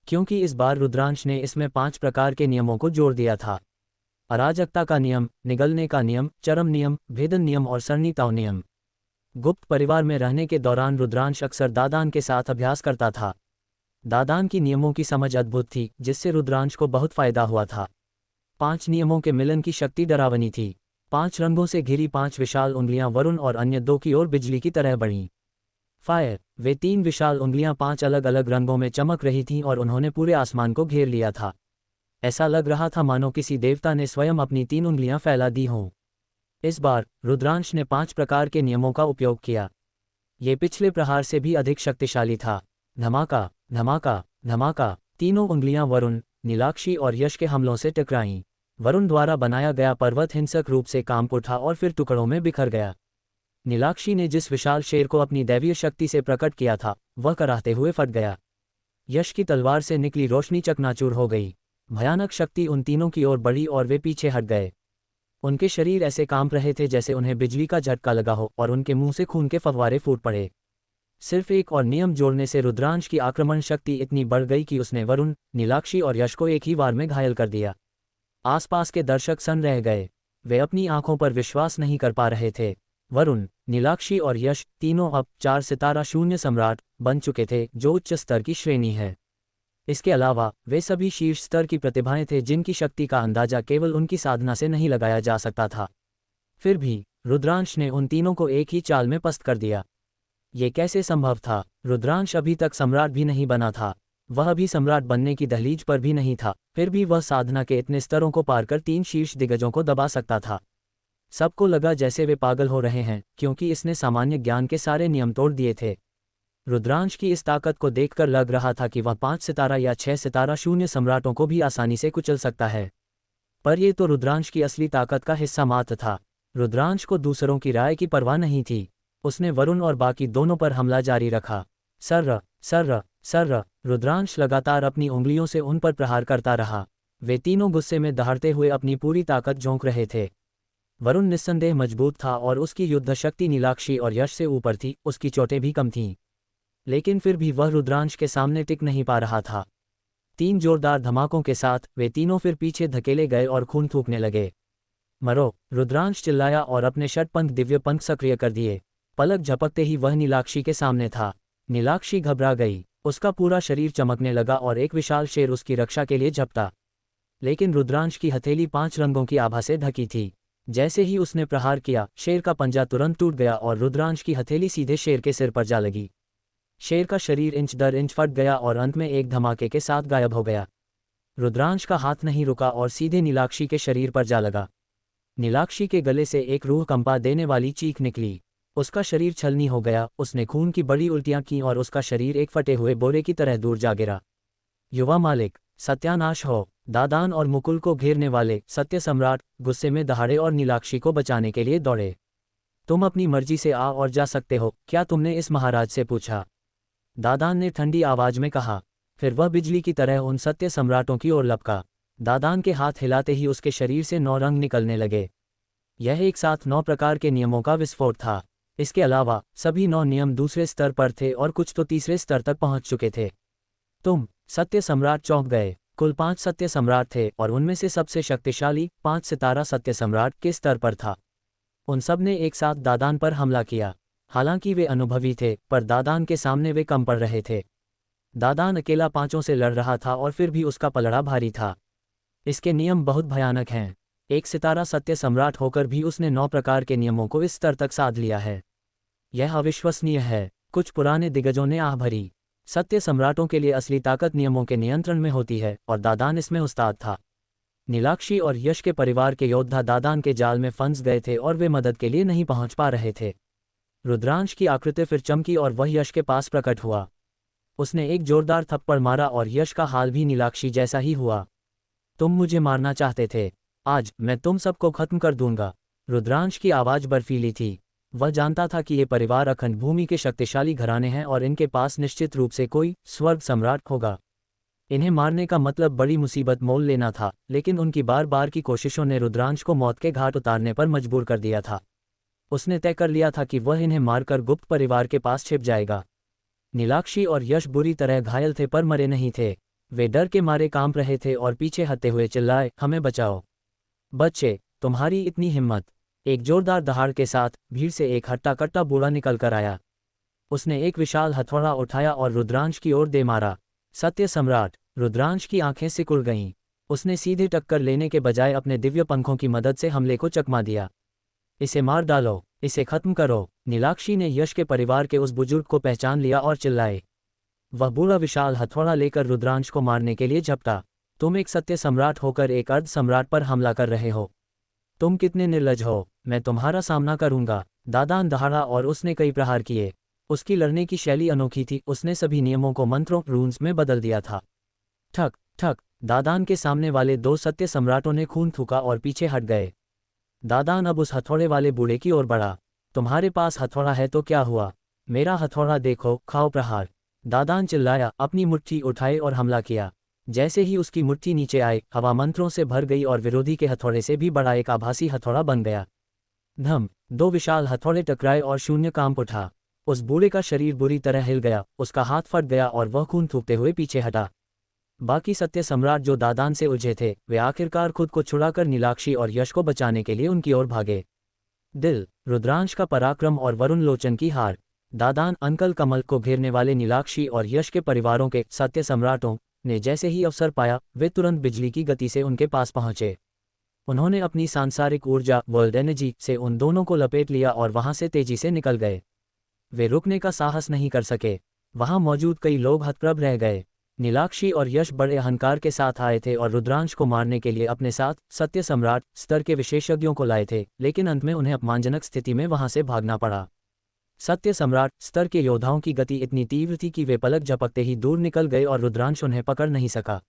क्योंकि इस बार रुद्रांश ने इसमें 5 प्रकार के नियमों को जोड़ दिया था। अराजकता का नियम, निगलने का नियम, चरम नियम, भेदन नियम और सरनीताव नियम। गुप्त परिवार में रहने के दौरान रुद्रांश अक्सर दादान के साथ अभ्यास करता था। दादान की नियमों की समझ अद्भुत थी, जिससे रुद्रांश को बहुत फायदा हुआ था। 5 नियमों के मिलन की शक्ति डरावनी थी। 5 रंगों से घिरी 5 विशाल उंगलियां वरुण और अन्य 2 की ओर बिजली की तरह बढ़ीं। फायर, वे 3 विशाल उंगलियां 5 अलग अलग रंगों में चमक रही थीं और उन्होंने पूरे आसमान को घेर लिया था। ऐसा लग रहा था मानो किसी देवता ने स्वयं अपनी 3 उंगलियां फैला दी हों। इस बार रुद्रांश ने 5 प्रकार के नियमों का उपयोग किया। ये पिछले प्रहार से भी अधिक शक्तिशाली था। धमाका, धमाका, धमाका। तीनों उंगलियां वरुण, नीलाक्षी और यश के हमलों से टकराईं। वरुण द्वारा बनाया गया पर्वत हिंसक रूप से कांप उठा और फिर टुकड़ों में बिखर गया। नीलाक्षी ने जिस विशाल शेर को अपनी दैवीय शक्ति से प्रकट किया था, वह कराहते हुए फट गया। यश की तलवार से निकली रोशनी चकनाचूर हो गई। भयानक शक्ति उन तीनों की ओर बढ़ी और वे पीछे हट गए। उनके शरीर ऐसे कांप रहे थे जैसे उन्हें बिजली का झटका लगा हो और उनके मुंह से खून के फव्वारे फूट पड़े। सिर्फ एक और नियम जोड़ने से रुद्रांश की आक्रमण शक्ति इतनी बढ़ गई कि उसने वरुण, नीलाक्षी और यश को एक ही वार में घायल कर दिया। आसपास के दर्शक सन्न रह गए। वे अपनी आंखों पर विश्वास नहीं कर पा रहे थे। वरुण, नीलाक्षी और यश तीनों अब 4 सितारा शून्य सम्राट बन चुके थे, जो उच्च स्तर की श्रेणी है। इसके अलावा वे सभी शीर्ष स्तर की प्रतिभाएं थे जिनकी शक्ति का अंदाजा केवल उनकी साधना से नहीं लगाया जा सकता था। फिर भी रुद्रांश ने उन तीनों को एक ही चाल में पस्त कर दिया। ये कैसे संभव था? रुद्रांश अभी तक सम्राट भी नहीं बना था। वह भी सम्राट बनने की दहलीज पर भी नहीं था, फिर भी वह साधना के इतने स्तरों को पार कर 3 शीर्ष दिग्गजों को दबा सकता था। सबको लगा जैसे वे पागल हो रहे हैं, क्योंकि इसने सामान्य ज्ञान के सारे नियम तोड़ दिए थे। रुद्रांश की इस ताकत को देखकर लग रहा था कि वह 5 सितारा या 6 सितारा शून्य सम्राटों को भी आसानी से कुचल सकता है। पर यह तो रुद्रांश की असली ताकत का हिस्सा मात्र था। रुद्रांश को दूसरों की राय की परवाह नहीं थी। उसने वरुण और बाकी दोनों पर हमला जारी रखा। सर्र, सर्र, सर्र। रुद्रांश लगातार अपनी उंगलियों से उन पर प्रहार करता रहा। वे तीनों गुस्से में दहाड़ते हुए अपनी पूरी ताकत झोंक रहे थे। वरुण निस्संदेह मजबूत था और उसकी युद्ध शक्ति नीलाक्षी और यश से ऊपर थी, उसकी चोटें भी कम थीं। लेकिन फिर भी वह रुद्रांश के सामने टिक नहीं पा रहा था। 3 जोरदार धमाकों के साथ वे तीनों फिर पीछे धकेले गए और खून थूकने लगे। मरो! रुद्रांश चिल्लाया और अपने षटपंथ दिव्य पंथ सक्रिय कर दिए। पलक झपकते ही वह नीलाक्षी के सामने था। नीलाक्षी घबरा गई। उसका पूरा शरीर चमकने लगा और एक विशाल शेर उसकी रक्षा के लिए झपटा। लेकिन रुद्रांश की हथेली 5 रंगों की आभा से ढकी थी। जैसे ही उसने प्रहार किया, शेर का पंजा तुरंत टूट गया और रुद्रांश की हथेली सीधे शेर के सिर पर जा लगी। शेर का शरीर इंच दर इंच फट गया और अंत में एक धमाके के साथ गायब हो गया। रुद्रांश का हाथ नहीं रुका और सीधे नीलाक्षी के शरीर पर जा लगा। नीलाक्षी के गले से एक रूह कंपा देने वाली चीख निकली। उसका शरीर छलनी हो गया, उसने खून की बड़ी उल्टियां की और उसका शरीर एक फटे हुए बोरे की तरह दूर जा गिरा। युवा मालिक, सत्यानाश हो! दादान और मुकुल को घेरने वाले सत्य सम्राट गुस्से में दहाड़े और नीलाक्षी को बचाने के लिए दौड़े। तुम अपनी मर्जी से आ और जा सकते हो, क्या तुमने इस महाराज से पूछा? दादान ने ठंडी आवाज में कहा। फिर वह बिजली की तरह उन सत्य सम्राटों की ओर लपका। दादान के हाथ हिलाते ही उसके शरीर से 9 रंग निकलने लगे। यह एक साथ 9 प्रकार के नियमों का विस्फोट था। इसके अलावा सभी 9 नियम दूसरे स्तर पर थे और कुछ तो तीसरे स्तर तक पहुंच चुके थे। तुम सत्य सम्राट चौंक गए। कुल 5 सत्य सम्राट थे और उनमें से सबसे शक्तिशाली 5 सितारा सत्य सम्राट के स्तर पर था। उन सब ने एक साथ दादान पर हमला किया। हालांकि वे अनुभवी थे, पर दादान के सामने वे कम पड़ रहे थे। दादान अकेला 5 से लड़ रहा था और फिर भी उसका पलड़ा भारी था। इसके नियम बहुत भयानक हैं। एक सितारा सत्य सम्राट होकर भी उसने 9 प्रकार के नियमों को इस स्तर तक साध लिया है। यह अविश्वसनीय है। कुछ पुराने दिग्गजों ने आह भरी। सत्य सम्राटों के लिए असली ताकत नियमों के नियंत्रण में होती है और दादान इसमें उस्ताद था। नीलाक्षी और यश के परिवार के योद्धा दादान के जाल में फंस गए थे और वे मदद के लिए नहीं पहुंच पा रहे थे। रुद्रांश की आकृति फिर चमकी और वह यश के पास प्रकट हुआ। उसने एक जोरदार थप्पड़ मारा और यश का हाल भी नीलाक्षी जैसा ही हुआ। तुम मुझे मारना चाहते थे, आज मैं तुम सबको खत्म कर दूंगा। रुद्रांश की आवाज बर्फीली थी। वह जानता था कि ये परिवार अखंड भूमि के शक्तिशाली घराने हैं और इनके पास निश्चित रूप से कोई स्वर्ग सम्राट होगा। इन्हें मारने का मतलब बड़ी मुसीबत मोल लेना था, लेकिन उनकी बार बार की कोशिशों ने रुद्रांश को मौत के घाट उतारने पर मजबूर कर दिया था। उसने तय कर लिया था कि वह इन्हें मारकर गुप्त परिवार के पास छिप जाएगा। नीलाक्षी और यश बुरी तरह घायल थे पर मरे नहीं थे। वे डर के मारे कांप रहे थे और पीछे हटते हुए चिल्लाए, हमें बचाओ। बच्चे, तुम्हारी इतनी हिम्मत। एक जोरदार दहाड़ के साथ भीड़ से एक हट्टा कट्टा बूढ़ा निकल कर आया। उसने एक विशाल हथौड़ा उठाया और रुद्रांश की ओर दे मारा। सत्य सम्राट। रुद्रांश की आंखें सिकुड़ गईं। उसने सीधे टक्कर लेने के बजाय अपने दिव्य पंखों की मदद से हमले को चकमा दिया। इसे मार डालो, इसे खत्म करो। नीलाक्षी ने यश के परिवार के उस बुजुर्ग को पहचान लिया और चिल्लाए। वह बूढ़ा विशाल हथौड़ा लेकर रुद्रांश को मारने के लिए झपटा। तुम एक सत्य सम्राट होकर एक अर्ध सम्राट पर हमला कर रहे हो। तुम कितने निर्लज हो, मैं तुम्हारा सामना करूंगा। दादान दहाड़ा और उसने कई प्रहार किए। उसकी लड़ने की शैली अनोखी थी, उसने सभी नियमों को मंत्रों रून्स में बदल दिया था। ठक ठक, दादान के सामने वाले दो सत्य सम्राटों ने खून थूका और पीछे हट गए। दादान अब उस हथौड़े वाले बूढ़े की ओर बढ़ा। तुम्हारे पास हथौड़ा है तो क्या हुआ, मेरा हथौड़ा देखो, खाओ प्रहार। दादान चिल्लाया, अपनी मुट्ठी उठाए और हमला किया। जैसे ही उसकी मुट्ठी नीचे आई, हवा मंत्रों से भर गई और विरोधी के हथौड़े से भी बड़ा एक आभासी हथौड़ा बन गया। धम, दो विशाल हथौड़े टकराए और शून्य कांप उठा। उस बूढ़े का शरीर बुरी तरह हिल गया, उसका हाथ फट गया और वह खून थूकते हुए पीछे हटा। बाकी सत्य सम्राट जो दादान से उलझे थे, वे आखिरकार खुद को छुड़ाकर नीलाक्षी और यश को बचाने के लिए उनकी ओर भागे। दिल, रुद्रांश का पराक्रम और वरुण लोचन की हार। दादान अंकल कमल को घेरने वाले नीलाक्षी और यश के परिवारों के सत्य सम्राटों ने जैसे ही अवसर पाया, वे तुरंत बिजली की गति से उनके पास पहुंचे। उन्होंने अपनी सांसारिक ऊर्जा वर्ल्ड एनर्जी से उन दोनों को लपेट लिया और वहां से तेजी से निकल गए। वे रुकने का साहस नहीं कर सके। वहां मौजूद कई लोग हतप्रभ रह गए। नीलाक्षी और यश बड़े अहंकार के साथ आए थे और रुद्रांश को मारने के लिए अपने साथ सत्य सम्राट स्तर के विशेषज्ञों को लाए थे, लेकिन अंत में उन्हें अपमानजनक स्थिति में वहां से भागना पड़ा। सत्य सम्राट स्तर के योद्धाओं की गति इतनी तीव्र थी कि वे पलक झपकते ही दूर निकल गए और रुद्रांश उन्हें पकड़ नहीं सका।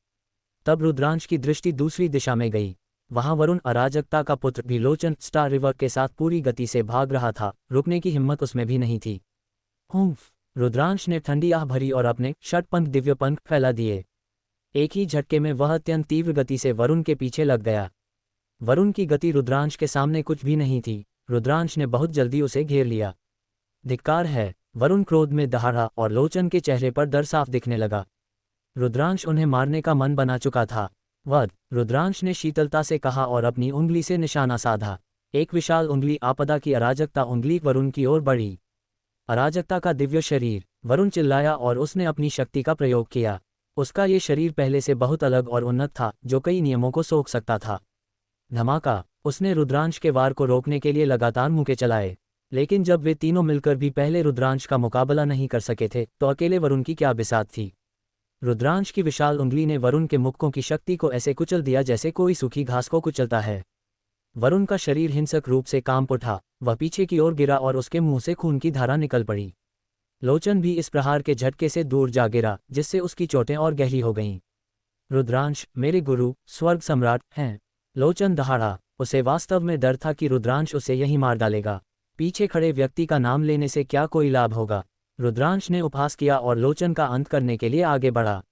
तब रुद्रांश की दृष्टि दूसरी दिशा में गई। वहां वरुण अराजकता का पुत्र भी लोचन स्टार रिवर के साथ पूरी गति से भाग रहा था। रुकने की हिम्मत उसमें भी नहीं थी। हुम्फ, रुद्रांश ने ठंडी आह भरी और अपने षटपंख दिव्य पंख फैला दिए। एक ही झटके में वह अत्यंत तीव्र गति से वरुण के पीछे लग गया। वरुण की गति रुद्रांश के सामने कुछ भी नहीं थी। रुद्रांश ने बहुत जल्दी उसे घेर लिया। धिक्कार है, वरुण क्रोध में दहाड़ा और लोचन के चेहरे पर डर साफ दिखने लगा। रुद्रांश उन्हें मारने का मन बना चुका था। वध, रुद्रांश ने शीतलता से कहा और अपनी उंगली से निशाना साधा। एक विशाल उंगली आपदा की अराजकता उंगली वरुण की ओर बढ़ी। अराजकता का दिव्य शरीर, वरुण चिल्लाया और उसने अपनी शक्ति का प्रयोग किया। उसका ये शरीर पहले से बहुत अलग और उन्नत था, जो कई नियमों को सोख सकता था। धमाका, उसने रुद्रांश के वार को रोकने के लिए लगातार मुक्के चलाए, लेकिन जब वे तीनों मिलकर भी पहले रुद्रांश का मुकाबला नहीं कर सके थे, तो अकेले वरुण की क्या बिसात थी। रुद्रांश की विशाल उंगली ने वरुण के मुक्कों की शक्ति को ऐसे कुचल दिया जैसे कोई सूखी घास को कुचलता है। वरुण का शरीर हिंसक रूप से कांप उठा। वह पीछे की ओर गिरा और उसके मुंह से खून की धारा निकल पड़ी। लोचन भी इस प्रहार के झटके से दूर जा गिरा, जिससे उसकी चोटें और गहरी हो गईं। रुद्रांश मेरे गुरु स्वर्ग सम्राट हैं। लोचन दहाड़ा। उसे वास्तव में डर था कि रुद्रांश उसे यहीं मार डालेगा। पीछे खड़े व्यक्ति का नाम लेने से क्या कोई लाभ होगा। रुद्रांश ने उपहास किया और लोचन का अंत करने के लिए आगे बढ़ा।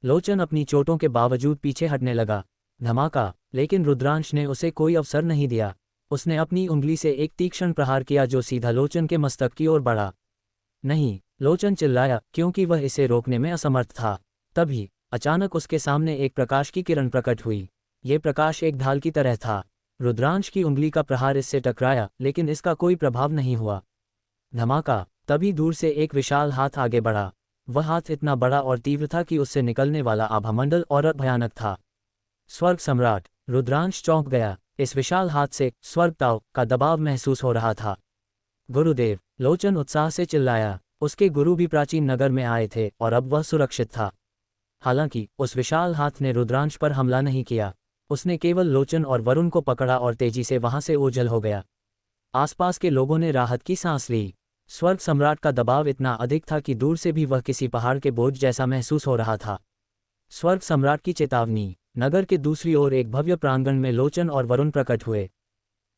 लोचन अपनी चोटों के बावजूद पीछे हटने लगा। धमाका, लेकिन रुद्रांश ने उसे कोई अवसर नहीं दिया। उसने अपनी उंगली से एक तीक्ष्ण प्रहार किया जो सीधा लोचन के मस्तक की ओर बढ़ा। नहीं, लोचन चिल्लाया, क्योंकि वह इसे रोकने में असमर्थ था। तभी अचानक उसके सामने एक प्रकाश की किरण प्रकट हुई। ये प्रकाश एक ढाल की तरह था। रुद्रांश की उंगली का प्रहार इससे टकराया, लेकिन इसका कोई प्रभाव नहीं हुआ। धमाका, तभी दूर से एक विशाल हाथ आगे बढ़ा। वह हाथ इतना बड़ा और तीव्र था कि उससे निकलने वाला आभामंडल और भयानक था। स्वर्ग सम्राट। रुद्रांश चौंक गया। इस विशाल हाथ से स्वर्गताव का दबाव महसूस हो रहा था। गुरुदेव, लोचन उत्साह से चिल्लाया। उसके गुरु भी प्राचीन नगर में आए थे और अब वह सुरक्षित था। हालांकि उस विशाल हाथ ने रुद्रांश पर हमला नहीं किया। उसने केवल लोचन और वरुण को पकड़ा और तेजी से वहां से ओझल हो गया। आसपास के लोगों ने राहत की सांस ली। स्वर्ग सम्राट का दबाव इतना अधिक था कि दूर से भी वह किसी पहाड़ के बोझ जैसा महसूस हो रहा था। स्वर्ग सम्राट की चेतावनी। नगर के दूसरी ओर एक भव्य प्रांगण में लोचन और वरुण प्रकट हुए।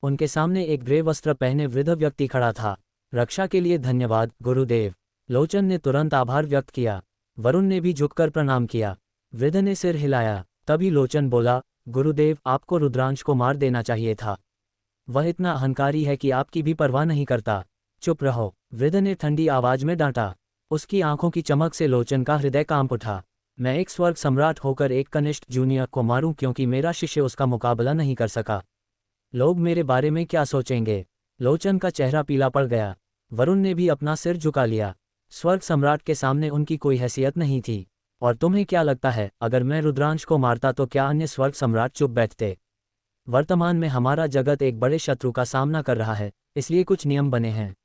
उनके सामने एक ग्रे वस्त्र पहने वृद्ध व्यक्ति खड़ा था। रक्षा के लिए धन्यवाद गुरुदेव। लोचन ने तुरंत आभार व्यक्त किया। वरुण ने भी झुककर प्रणाम किया। वृद्ध ने सिर हिलाया। तभी लोचन बोला, गुरुदेव, आपको रुद्रांश को मार देना चाहिए था। वह इतना अहंकारी है कि आपकी भी परवाह नहीं करता। चुप रहो, वृद्ध ने ठंडी आवाज में डांटा। उसकी आंखों की चमक से लोचन का हृदय कांप उठा। मैं एक स्वर्ग सम्राट होकर एक कनिष्ठ जूनियर को मारूं क्योंकि मेरा शिष्य उसका मुकाबला नहीं कर सका? लोग मेरे बारे में क्या सोचेंगे? लोचन का चेहरा पीला पड़ गया। वरुण ने भी अपना सिर झुका लिया। स्वर्ग सम्राट के सामने उनकी कोई हैसियत नहीं थी। और तुम्हें क्या लगता है, अगर मैं रुद्रांश को मारता तो क्या अन्य स्वर्ग सम्राट चुप बैठते? वर्तमान में हमारा जगत एक बड़े शत्रु का सामना कर रहा है, इसलिए कुछ नियम बने हैं।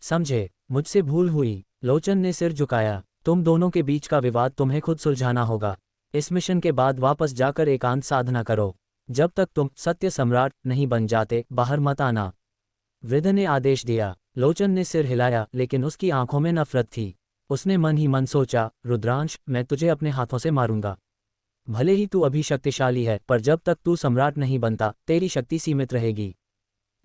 समझे? मुझसे भूल हुई। लोचन ने सिर झुकाया। तुम दोनों के बीच का विवाद तुम्हें खुद सुलझाना होगा। इस मिशन के बाद वापस जाकर एकांत साधना करो। जब तक तुम सत्य सम्राट नहीं बन जाते, बाहर मत आना। वृद्ध ने आदेश दिया। लोचन ने सिर हिलाया, लेकिन उसकी आंखों में नफरत थी। उसने मन ही मन सोचा, रुद्रांश, मैं तुझे अपने हाथों से मारूंगा। भले ही तू अभी शक्तिशाली है, पर जब तक तू सम्राट नहीं बनता, तेरी शक्ति सीमित रहेगी।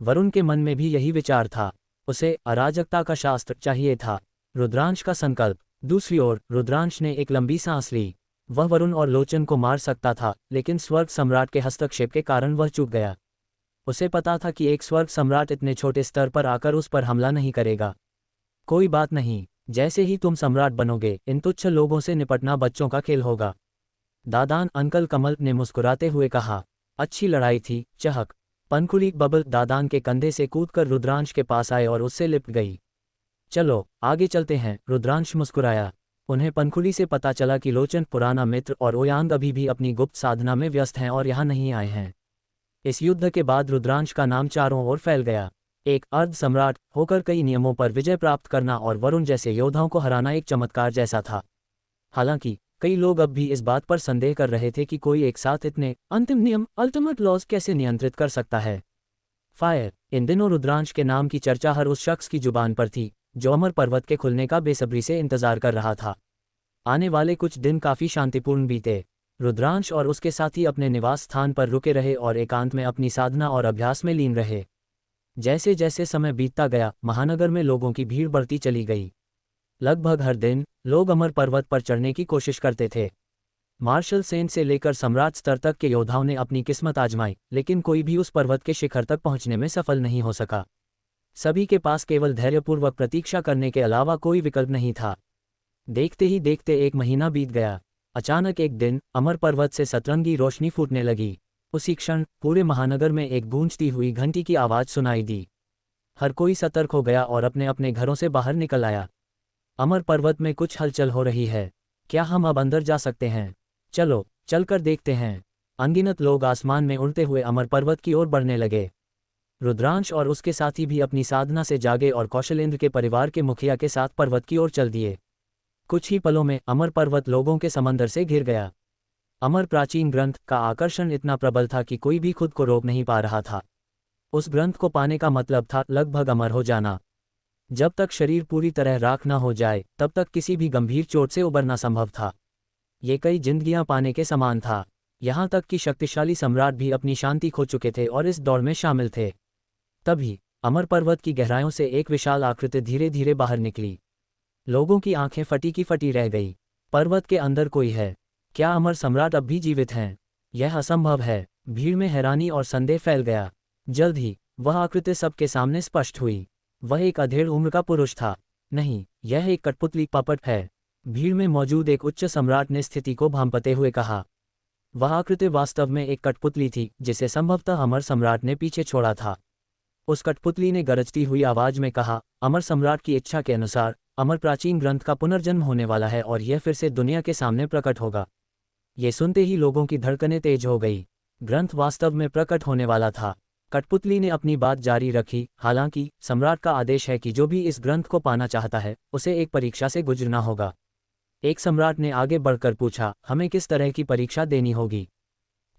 वरुण के मन में भी यही विचार था। उसे अराजकता का शास्त्र चाहिए था, रुद्रांश का संकल्प। दूसरी ओर रुद्रांश ने एक लंबी सांस ली। वह वरुण और लोचन को मार सकता था, लेकिन स्वर्ग सम्राट के हस्तक्षेप के कारण वह चूक गया। उसे पता था कि एक स्वर्ग सम्राट इतने छोटे स्तर पर आकर उस पर हमला नहीं करेगा। कोई बात नहीं, जैसे ही तुम सम्राट बनोगे, इन तुच्छ लोगों से निपटना बच्चों का खेल होगा। दादान अंकल कमल ने मुस्कुराते हुए कहा। अच्छी लड़ाई थी, चहक। पनखुली बबल दादान के कंधे से कूदकर रुद्रांश के पास आए और उससे लिपट गई। चलो आगे चलते हैं, रुद्रांश मुस्कुराया। उन्हें पनखुली से पता चला कि लोचन पुराना मित्र और ओयांग अभी भी अपनी गुप्त साधना में व्यस्त हैं और यहाँ नहीं आए हैं। इस युद्ध के बाद रुद्रांश का नाम चारों ओर फैल गया। एक अर्ध सम्राट होकर कई नियमों पर विजय प्राप्त करना और वरुण जैसे योद्धाओं को हराना एक चमत्कार जैसा था। हालांकि कई लोग अब भी इस बात पर संदेह कर रहे थे कि कोई एक साथ इतने अंतिम नियम अल्टीमेट लॉज कैसे नियंत्रित कर सकता है। फायर। इन दिनों रुद्रांश के नाम की चर्चा हर उस शख्स की जुबान पर थी जो अमर पर्वत के खुलने का बेसब्री से इंतजार कर रहा था। आने वाले कुछ दिन काफी शांतिपूर्ण बीते। रुद्रांश और उसके साथी अपने निवास स्थान पर रुके रहे और एकांत में अपनी साधना और अभ्यास में लीन रहे। जैसे जैसे समय बीतता गया, महानगर में लोगों की भीड़ बढ़ती चली गई। लगभग हर दिन लोग अमर पर्वत पर चढ़ने की कोशिश करते थे। मार्शल सेन से लेकर सम्राट स्तर तक के योद्धाओं ने अपनी किस्मत आजमाई, लेकिन कोई भी उस पर्वत के शिखर तक पहुंचने में सफल नहीं हो सका। सभी के पास केवल धैर्यपूर्वक प्रतीक्षा करने के अलावा कोई विकल्प नहीं था। देखते ही देखते एक महीना बीत गया। अचानक एक दिन अमर पर्वत से सतरंगी रोशनी फूटने लगी। उसी क्षण पूरे महानगर में एक गूंजती हुई घंटी की आवाज सुनाई दी। हर कोई सतर्क हो गया और अपने अपने घरों से बाहर निकल आया। अमर पर्वत में कुछ हलचल हो रही है। क्या हम अब अंदर जा सकते हैं? चलो चलकर देखते हैं। अनगिनत लोग आसमान में उड़ते हुए अमर पर्वत की ओर बढ़ने लगे। रुद्रांश और उसके साथी भी अपनी साधना से जागे और कौशलेंद्र के परिवार के मुखिया के साथ पर्वत की ओर चल दिए। कुछ ही पलों में अमर पर्वत लोगों के समंदर से घिर गया। अमर प्राचीन ग्रंथ का आकर्षण इतना प्रबल था कि कोई भी खुद को रोक नहीं पा रहा था। उस ग्रंथ को पाने का मतलब था लगभग अमर हो जाना। जब तक शरीर पूरी तरह राख न हो जाए, तब तक किसी भी गंभीर चोट से उबरना संभव था। ये कई जिंदगियां पाने के समान था। यहाँ तक कि शक्तिशाली सम्राट भी अपनी शांति खो चुके थे और इस दौड़ में शामिल थे। तभी अमर पर्वत की गहराइयों से एक विशाल आकृति धीरे धीरे बाहर निकली। लोगों की आंखें फटी की फटी रह गई। पर्वत के अंदर कोई है? क्या अमर सम्राट अब भी जीवित हैं? यह असंभव है। भीड़ में हैरानी और संदेह फैल गया। जल्द ही वह आकृति सबके सामने स्पष्ट हुई। वह एक अधेड़ उम्र का पुरुष था। नहीं, यह एक कठपुतली पपट है। भीड़ में मौजूद एक उच्च सम्राट ने स्थिति को भांपते हुए कहा। वह आकृति वास्तव में एक कठपुतली थी जिसे संभवतः अमर सम्राट ने पीछे छोड़ा था। उस कठपुतली ने गरजती हुई आवाज में कहा, अमर सम्राट की इच्छा के अनुसार अमर प्राचीन ग्रंथ का पुनर्जन्म होने वाला है और यह फिर से दुनिया के सामने प्रकट होगा। ये सुनते ही लोगों की धड़कनें तेज हो गई। ग्रंथ वास्तव में प्रकट होने वाला था। कठपुतली ने अपनी बात जारी रखी, हालांकि सम्राट का आदेश है कि जो भी इस ग्रंथ को पाना चाहता है उसे एक परीक्षा से गुजरना होगा। एक सम्राट ने आगे बढ़कर पूछा, हमें किस तरह की परीक्षा देनी होगी?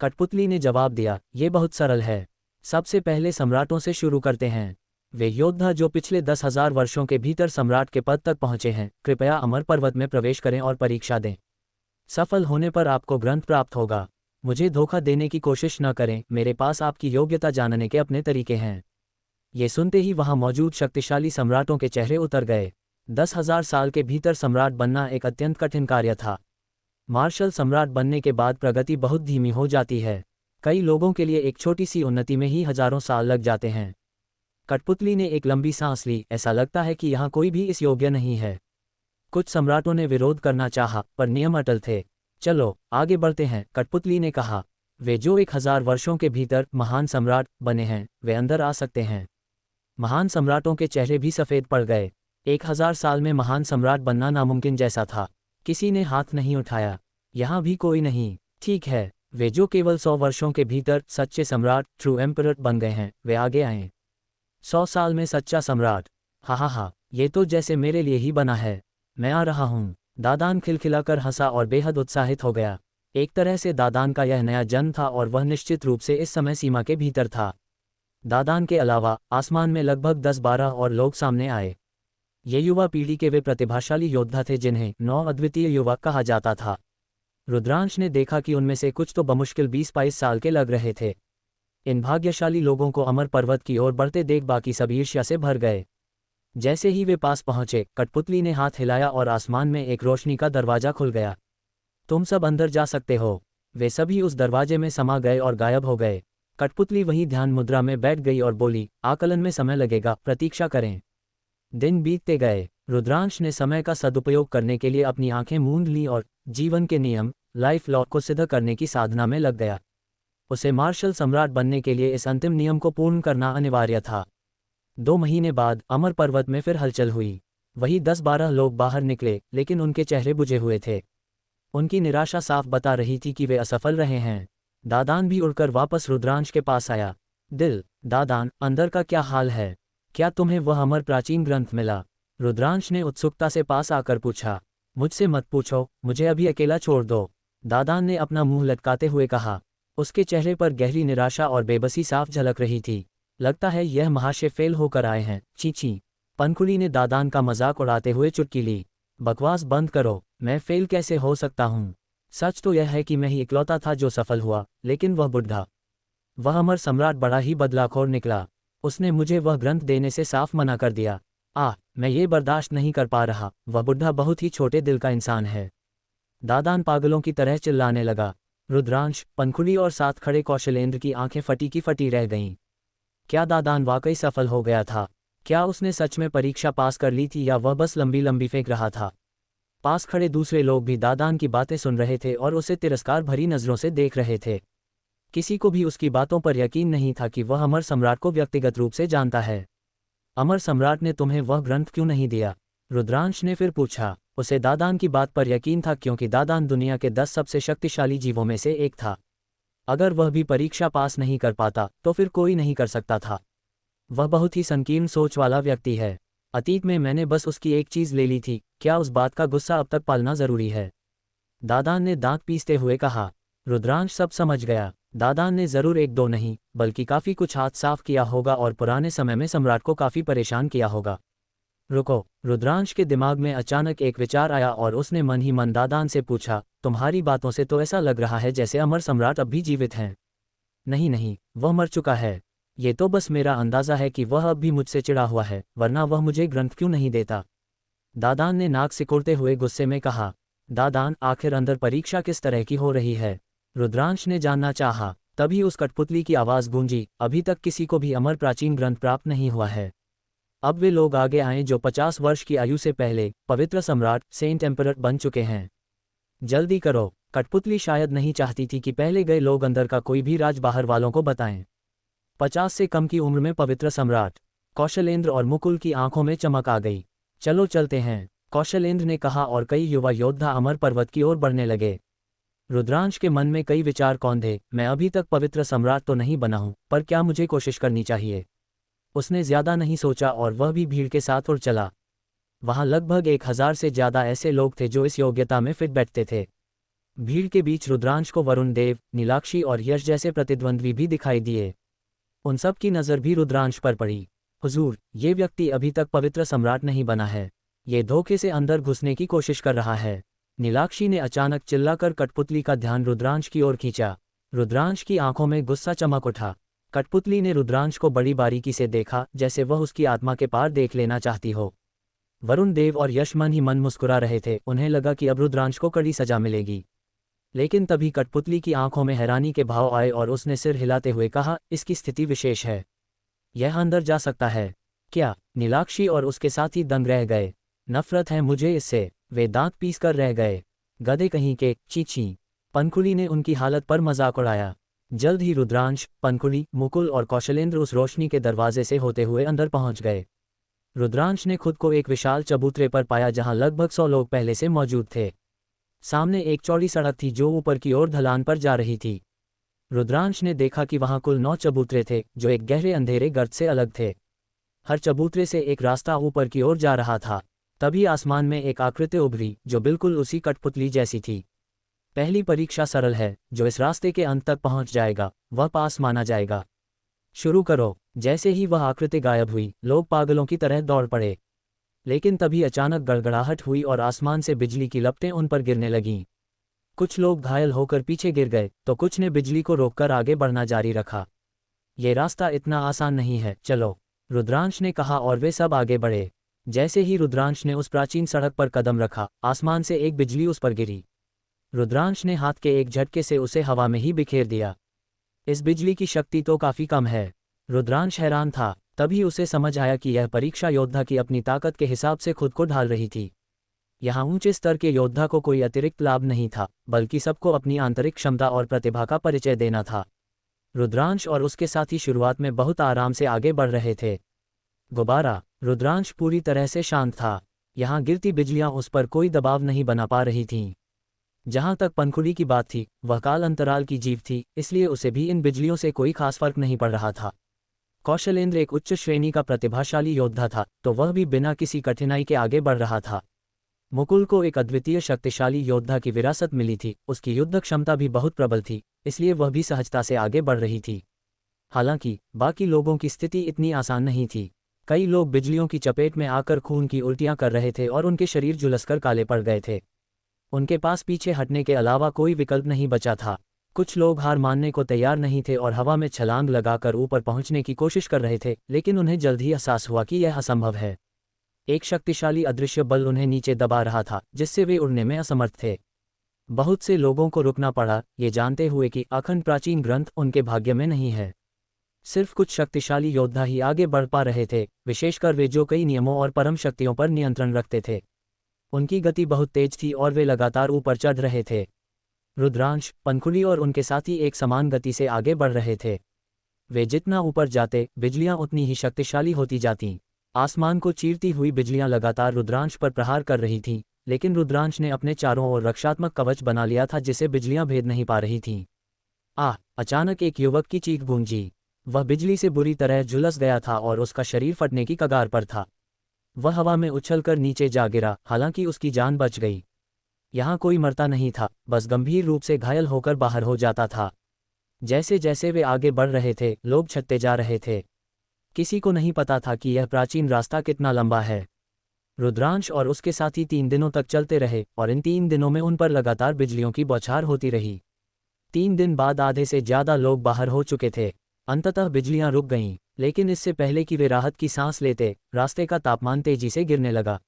कठपुतली ने जवाब दिया, ये बहुत सरल है। सबसे पहले सम्राटों से शुरू करते हैं। वे योद्धा जो पिछले 10,000 वर्षों के भीतर सम्राट के पद तक पहुंचे हैं, कृपया अमर पर्वत में प्रवेश करें और परीक्षा दें। सफल होने पर आपको ग्रंथ प्राप्त होगा। मुझे धोखा देने की कोशिश न करें, मेरे पास आपकी योग्यता जानने के अपने तरीके हैं। ये सुनते ही वहां मौजूद शक्तिशाली सम्राटों के चेहरे उतर गए। 10,000 साल के भीतर सम्राट बनना एक अत्यंत कठिन कार्य था। मार्शल सम्राट बनने के बाद प्रगति बहुत धीमी हो जाती है। कई लोगों के लिए एक छोटी सी उन्नति में ही हजारों साल लग जाते हैं। कठपुतली ने एक लंबी सांस ली। ऐसा लगता है कि यहाँ कोई भी इस योग्य नहीं है। कुछ सम्राटों ने विरोध करना चाहा, पर नियम अटल थे। चलो आगे बढ़ते हैं, कठपुतली ने कहा। वे जो 1000 वर्षों के भीतर महान सम्राट बने हैं, वे अंदर आ सकते हैं। महान सम्राटों के चेहरे भी सफ़ेद पड़ गए। 1000 साल में महान सम्राट बनना नामुमकिन जैसा था। किसी ने हाथ नहीं उठाया। यहाँ भी कोई नहीं। ठीक है, वे जो केवल 100 वर्षों के भीतर सच्चे सम्राट, ट्रू एम्परर बन गए हैं, वे आगे आएं। 100 साल में सच्चा सम्राट। हा, ये तो जैसे मेरे लिए ही बना है। मैं आ रहा हूँ। दादान खिलखिलाकर हंसा और बेहद उत्साहित हो गया। एक तरह से दादान का यह नया जन्म था और वह निश्चित रूप से इस समय सीमा के भीतर था। दादान के अलावा आसमान में लगभग 10-12 और लोग सामने आए। ये युवा पीढ़ी के वे प्रतिभाशाली योद्धा थे जिन्हें 9 अद्वितीय युवा कहा जाता था। रुद्रांश ने देखा कि उनमें से कुछ तो बमुश्किल 20-22 साल के लग रहे थे। इन भाग्यशाली लोगों को अमर पर्वत की ओर बढ़ते देख बाकी सब ईर्ष्या से भर गए। जैसे ही वे पास पहुंचे, कठपुतली ने हाथ हिलाया और आसमान में एक रोशनी का दरवाजा खुल गया। तुम सब अंदर जा सकते हो। वे सभी उस दरवाजे में समा गए और गायब हो गए। कठपुतली वहीं ध्यान मुद्रा में बैठ गई और बोली, आकलन में समय लगेगा, प्रतीक्षा करें। दिन बीतते गए। रुद्रांश ने समय का सदुपयोग करने के लिए अपनी आंखें मूंद लीं और जीवन के नियम, लाइफ लॉ को सिद्ध करने की साधना में लग गया। उसे मार्शल सम्राट बनने के लिए इस अंतिम नियम को पूर्ण करना अनिवार्य था। 2 महीने बाद अमर पर्वत में फिर हलचल हुई। वही 10-12 लोग बाहर निकले, लेकिन उनके चेहरे बुझे हुए थे। उनकी निराशा साफ बता रही थी कि वे असफल रहे हैं। दादान भी उड़कर वापस रुद्रांश के पास आया। दादान, अंदर का क्या हाल है? क्या तुम्हें वह अमर प्राचीन ग्रंथ मिला? रुद्रांश ने उत्सुकता से पास आकर पूछा। मुझसे मत पूछो, मुझे अभी अकेला छोड़ दो, दादान ने अपना मुंह लटकाते हुए कहा। उसके चेहरे पर गहरी निराशा और बेबसी साफ झलक रही थी। लगता है यह महाशय फेल होकर आए हैं। चींची। पंखुड़ी ने दादान का मजाक उड़ाते हुए चुटकी ली। बकवास बंद करो, मैं फेल कैसे हो सकता हूँ? सच तो यह है कि मैं ही इकलौता था जो सफल हुआ, लेकिन वह बुढ़ा, वह अमर सम्राट बड़ा ही बदलाखोर निकला। उसने मुझे वह ग्रंथ देने से साफ मना कर दिया। मैं ये बर्दाश्त नहीं कर पा रहा। वह बुढ़ा बहुत ही छोटे दिल का इंसान है। दादान पागलों की तरह चिल्लाने लगा। रुद्रांश, पंखुड़ी और साथ खड़े कौशलेंद्र की आंखें फटी की फटी रह गईं। क्या दादान वाकई सफल हो गया था? क्या उसने सच में परीक्षा पास कर ली थी या वह बस लंबी लंबी फेंक रहा था? पास खड़े दूसरे लोग भी दादान की बातें सुन रहे थे और उसे तिरस्कार भरी नज़रों से देख रहे थे। किसी को भी उसकी बातों पर यकीन नहीं था कि वह अमर सम्राट को व्यक्तिगत रूप से जानता है। अमर सम्राट ने तुम्हें वह ग्रंथ क्यों नहीं दिया? रुद्रांश ने फिर पूछा। उसे दादान की बात पर यकीन था क्योंकि दादान दुनिया के 10 सबसे शक्तिशाली जीवों में से एक था। अगर वह भी परीक्षा पास नहीं कर पाता तो फिर कोई नहीं कर सकता था। वह बहुत ही संकीर्ण सोच वाला व्यक्ति है। अतीत में मैंने बस उसकी एक चीज़ ले ली थी। क्या उस बात का गुस्सा अब तक पालना ज़रूरी है? दादान ने दांत पीसते हुए कहा। रुद्रांश सब समझ गया। दादान ने ज़रूर 1-2 नहीं बल्कि काफ़ी कुछ हाथ साफ किया होगा और पुराने समय में सम्राट को काफ़ी परेशान किया होगा। रुको। रुद्रांश के दिमाग में अचानक एक विचार आया और उसने मन ही मन दादान से पूछा, तुम्हारी बातों से तो ऐसा लग रहा है जैसे अमर सम्राट अब भी जीवित हैं। नहीं, वह मर चुका है। ये तो बस मेरा अंदाज़ा है कि वह अब भी मुझसे चिढ़ा हुआ है, वरना वह मुझे ग्रंथ क्यों नहीं देता? दादान ने नाक सिकुड़ते हुए गुस्से में कहा। दादान, आखिर अंदर परीक्षा किस तरह की हो रही है? रुद्रांश ने जानना चाहा। तभी उस कठपुतली की आवाज़ गूंजी, अभी तक किसी को भी अमर प्राचीन ग्रंथ प्राप्त नहीं हुआ है। अब वे लोग आगे आए जो 50 वर्ष की आयु से पहले पवित्र सम्राट, सेंट एम्परर बन चुके हैं। जल्दी करो। कठपुतली शायद नहीं चाहती थी कि पहले गए लोग अंदर का कोई भी राज बाहर वालों को बताएं। 50 से कम की उम्र में पवित्र सम्राट। कौशलेंद्र और मुकुल की आंखों में चमक आ गई। चलो चलते हैं, कौशलेंद्र ने कहा और कई युवा योद्धा अमर पर्वत की ओर बढ़ने लगे। रुद्रांश के मन में कई विचार कौंधे। मैं अभी तक पवित्र सम्राट तो नहीं बना हूं, पर क्या मुझे कोशिश करनी चाहिए? उसने ज्यादा नहीं सोचा और वह भी भीड़ के साथ उड़ चला। वहां लगभग 1000 से ज्यादा ऐसे लोग थे जो इस योग्यता में फिट बैठते थे। भीड़ के बीच रुद्रांश को वरुण देव, नीलाक्षी और यश जैसे प्रतिद्वंद्वी भी दिखाई दिए। उन सब की नज़र भी रुद्रांश पर पड़ी। हुजूर, ये व्यक्ति अभी तक पवित्र सम्राट नहीं बना है। ये धोखे से अंदर घुसने की कोशिश कर रहा है। नीलाक्षी ने अचानक चिल्लाकर कठपुतली का ध्यान रुद्रांश की ओर खींचा। रुद्रांश की आंखों में गुस्सा चमक उठा। कठपुतली ने रुद्रांश को बड़ी बारीकी से देखा, जैसे वह उसकी आत्मा के पार देख लेना चाहती हो। वरुण देव और यश मन ही मन मुस्कुरा रहे थे। उन्हें लगा कि अब रुद्रांश को कड़ी सजा मिलेगी। लेकिन तभी कठपुतली की आंखों में हैरानी के भाव आए और उसने सिर हिलाते हुए कहा, इसकी स्थिति विशेष है। यह अंदर जा सकता है क्या? नीलाक्षी और उसके साथी दंग रह गए। नफरत है मुझे इससे, वे दांत पीस कर रह गए। गधे कहीं के, चींची। पनखुली ने उनकी हालत पर मजाक उड़ाया। जल्द ही रुद्रांश, पनखुली, मुकुल और कौशलेंद्र उस रोशनी के दरवाजे से होते हुए अंदर पहुंच गए। रुद्रांश ने खुद को एक विशाल चबूतरे पर पाया जहां लगभग 100 लोग पहले से मौजूद थे। सामने एक चौड़ी सड़क थी जो ऊपर की ओर ढलान पर जा रही थी। रुद्रांश ने देखा कि वहां कुल 9 चबूतरे थे जो एक गहरे अंधेरे गर्त से अलग थे। हर चबूतरे से एक रास्ता ऊपर की ओर जा रहा था। तभी आसमान में एक आकृति उभरी जो बिल्कुल उसी कठपुतली जैसी थी। पहली परीक्षा सरल है, जो इस रास्ते के अंत तक पहुंच जाएगा वह पास माना जाएगा। शुरू करो। जैसे ही वह आकृति गायब हुई, लोग पागलों की तरह दौड़ पड़े। लेकिन तभी अचानक गड़गड़ाहट हुई और आसमान से बिजली की लपटें उन पर गिरने लगीं। कुछ लोग घायल होकर पीछे गिर गए तो कुछ ने बिजली को रोककर आगे बढ़ना जारी रखा। ये रास्ता इतना आसान नहीं है, चलो, रुद्रांश ने कहा और वे सब आगे बढ़े। जैसे ही रुद्रांश ने उस प्राचीन सड़क पर कदम रखा, आसमान से एक बिजली उस पर गिरी। रुद्रांश ने हाथ के एक झटके से उसे हवा में ही बिखेर दिया। इस बिजली की शक्ति तो काफी कम है। रुद्रांश हैरान था। तभी उसे समझ आया कि यह परीक्षा योद्धा की अपनी ताकत के हिसाब से खुद को ढाल रही थी। यहाँ ऊंचे स्तर के योद्धा को कोई अतिरिक्त लाभ नहीं था, बल्कि सबको अपनी आंतरिक क्षमता और प्रतिभा का परिचय देना था। रुद्रांश और उसके साथी शुरुआत में बहुत आराम से आगे बढ़ रहे थे। गुब्बारा। रुद्रांश पूरी तरह से शांत था। यहाँ गिरती बिजलियां उस पर कोई दबाव नहीं बना पा रही थीं। जहां तक पनखुली की बात थी, वह काल अंतराल की जीव थी, इसलिए उसे भी इन बिजलियों से कोई खास फर्क नहीं पड़ रहा था। कौशलेंद्र एक उच्च श्रेणी का प्रतिभाशाली योद्धा था, तो वह भी बिना किसी कठिनाई के आगे बढ़ रहा था। मुकुल को एक अद्वितीय शक्तिशाली योद्धा की विरासत मिली थी, उसकी युद्ध क्षमता भी बहुत प्रबल थी, इसलिए वह भी सहजता से आगे बढ़ रही थी। हालांकि बाकी लोगों की स्थिति इतनी आसान नहीं थी। कई लोग बिजलियों की चपेट में आकर खून की उल्टियां कर रहे थे और उनके शरीर झुलसकर काले पड़ गए थे। उनके पास पीछे हटने के अलावा कोई विकल्प नहीं बचा था। कुछ लोग हार मानने को तैयार नहीं थे और हवा में छलांग लगाकर ऊपर पहुंचने की कोशिश कर रहे थे, लेकिन उन्हें जल्द ही एहसास हुआ कि यह असंभव है। एक शक्तिशाली अदृश्य बल उन्हें नीचे दबा रहा था, जिससे वे उड़ने में असमर्थ थे। बहुत से लोगों को रुकना पड़ा, ये जानते हुए कि अखंड प्राचीन ग्रंथ उनके भाग्य में नहीं है। सिर्फ कुछ शक्तिशाली योद्धा ही आगे बढ़ पा रहे थे, विशेषकर वे जो कई नियमों और परम शक्तियों पर नियंत्रण रखते थे। उनकी गति बहुत तेज थी और वे लगातार ऊपर चढ़ रहे थे। रुद्रांश, पनखुली और उनके साथी एक समान गति से आगे बढ़ रहे थे। वे जितना ऊपर जाते, बिजलियां उतनी ही शक्तिशाली होती जातीं। आसमान को चीरती हुई बिजलियां लगातार रुद्रांश पर प्रहार कर रही थीं, लेकिन रुद्रांश ने अपने चारों ओर रक्षात्मक कवच बना लिया था जिसे बिजलियां भेद नहीं पा रही थीं। अचानक एक युवक की चीख गूंजी। वह बिजली से बुरी तरह झुलस गया था और उसका शरीर फटने की कगार पर था। वह हवा में उछलकर नीचे जा गिरा, हालांकि उसकी जान बच गई। यहाँ कोई मरता नहीं था, बस गंभीर रूप से घायल होकर बाहर हो जाता था। जैसे जैसे वे आगे बढ़ रहे थे, लोग छटते जा रहे थे। किसी को नहीं पता था कि यह प्राचीन रास्ता कितना लंबा है। रुद्रांश और उसके साथी 3 दिनों तक चलते रहे और इन 3 दिनों में उन पर लगातार बिजलियों की बौछार होती रही। 3 दिन बाद आधे से ज्यादा लोग बाहर हो चुके थे। अंततः बिजलियां रुक गईं, लेकिन इससे पहले कि वे राहत की सांस लेते, रास्ते का तापमान तेजी से गिरने लगा।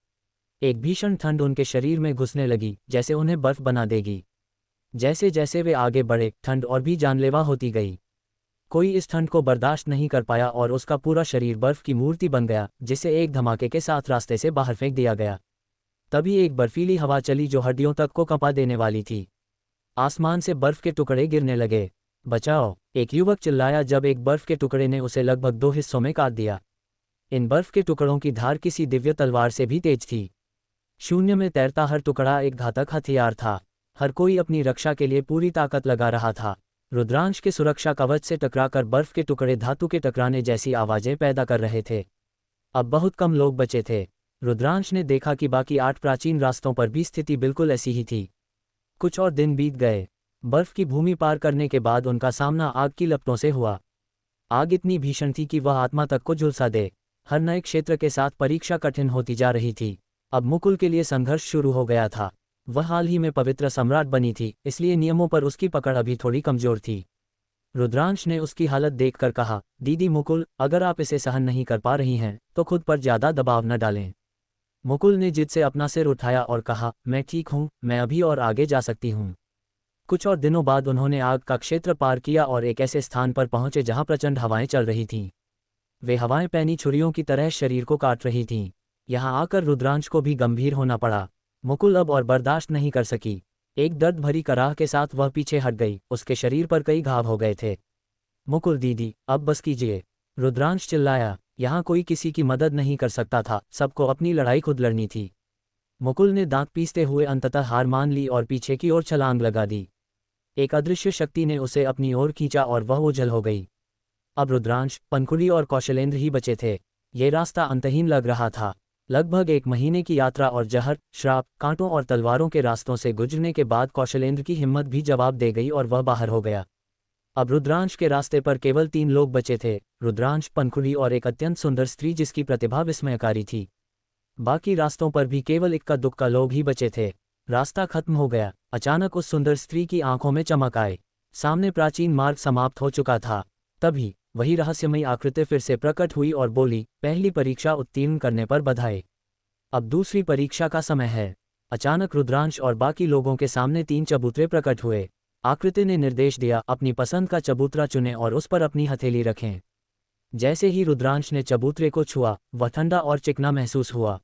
एक भीषण ठंड उनके शरीर में घुसने लगी, जैसे उन्हें बर्फ बना देगी। जैसे जैसे वे आगे बढ़े, ठंड और भी जानलेवा होती गई। कोई इस ठंड को बर्दाश्त नहीं कर पाया और उसका पूरा शरीर बर्फ की मूर्ति बन गया, जिसे एक धमाके के साथ रास्ते से बाहर फेंक दिया गया। तभी एक बर्फीली हवा चली जो हड्डियों तक को कंपा देने वाली थी। आसमान से बर्फ के टुकड़े गिरने लगे। बचाओ! एक युवक चिल्लाया जब एक बर्फ के टुकड़े ने उसे लगभग 2 हिस्सों में काट दिया। इन बर्फ के टुकड़ों की धार किसी दिव्य तलवार से भी तेज थी। शून्य में तैरता हर टुकड़ा एक घातक हथियार था। हर कोई अपनी रक्षा के लिए पूरी ताकत लगा रहा था। रुद्रांश के सुरक्षा कवच से टकराकर बर्फ के टुकड़े धातु के टकराने जैसी आवाजें पैदा कर रहे थे। अब बहुत कम लोग बचे थे। रुद्रांश ने देखा कि बाकी 8 प्राचीन रास्तों पर भी स्थिति बिल्कुल ऐसी ही थी। कुछ और दिन बीत गए। बर्फ की भूमि पार करने के बाद उनका सामना आग की लपटों से हुआ। आग इतनी भीषण थी कि वह आत्मा तक को झुलसा दे। हर नए क्षेत्र के साथ परीक्षा कठिन होती जा रही थी। अब मुकुल के लिए संघर्ष शुरू हो गया था। वह हाल ही में पवित्र सम्राट बनी थी, इसलिए नियमों पर उसकी पकड़ अभी थोड़ी कमजोर थी। रुद्रांश ने उसकी हालत देखकर कहा, दीदी मुकुल, अगर आप इसे सहन नहीं कर पा रही हैं, तो खुद पर ज्यादा दबाव न डालें। मुकुल ने जिद से अपना सिर उठाया और कहा, मैं ठीक हूँ, मैं अभी और आगे जा सकती हूँ। कुछ और दिनों बाद उन्होंने आग का क्षेत्र पार किया और एक ऐसे स्थान पर पहुंचे जहां प्रचंड हवाएं चल रही थीं। वे हवाएं पैनी छुरियों की तरह शरीर को काट रही थीं। यहां आकर रुद्रांश को भी गंभीर होना पड़ा। मुकुल अब और बर्दाश्त नहीं कर सकी। एक दर्द भरी कराह के साथ वह पीछे हट गई। उसके शरीर पर कई घाव हो गए थे। मुकुल दीदी, अब बस कीजिए, रुद्रांश चिल्लाया। यहाँ कोई किसी की मदद नहीं कर सकता था, सबको अपनी लड़ाई खुद लड़नी थी। मुकुल ने दांत पीसते हुए अंततः हार मान ली और पीछे की ओर छलांग लगा दी। एक अदृश्य शक्ति ने उसे अपनी ओर खींचा और वह ओझल हो गई। अब रुद्रांश, पंखुड़ी और कौशलेंद्र ही बचे थे। ये रास्ता अंतहीन लग रहा था। लगभग 1 महीने की यात्रा और जहर, श्राप, कांटों और तलवारों के रास्तों से गुजरने के बाद कौशलेंद्र की हिम्मत भी जवाब दे गई और वह बाहर हो गया। अब रुद्रांश के रास्ते पर केवल 3 लोग बचे थे, रुद्रांश, पंखुड़ी और एक अत्यंत सुंदर स्त्री जिसकी प्रतिभा विस्मयकारी थी। बाकी रास्तों पर भी केवल इक्का दुक्का लोग ही बचे थे। रास्ता खत्म हो गया। अचानक उस सुंदर स्त्री की आंखों में चमक आई। सामने प्राचीन मार्ग समाप्त हो चुका था। तभी वही रहस्यमयी आकृति फिर से प्रकट हुई और बोली, पहली परीक्षा उत्तीर्ण करने पर बधाई। अब दूसरी परीक्षा का समय है। अचानक रुद्रांश और बाकी लोगों के सामने 3 चबूतरे प्रकट हुए। आकृति ने निर्देश दिया, अपनी पसंद का चबूतरा चुनें और उस पर अपनी हथेली रखें। जैसे ही रुद्रांश ने चबूतरे को छुआ, वह ठंडा और चिकना महसूस हुआ।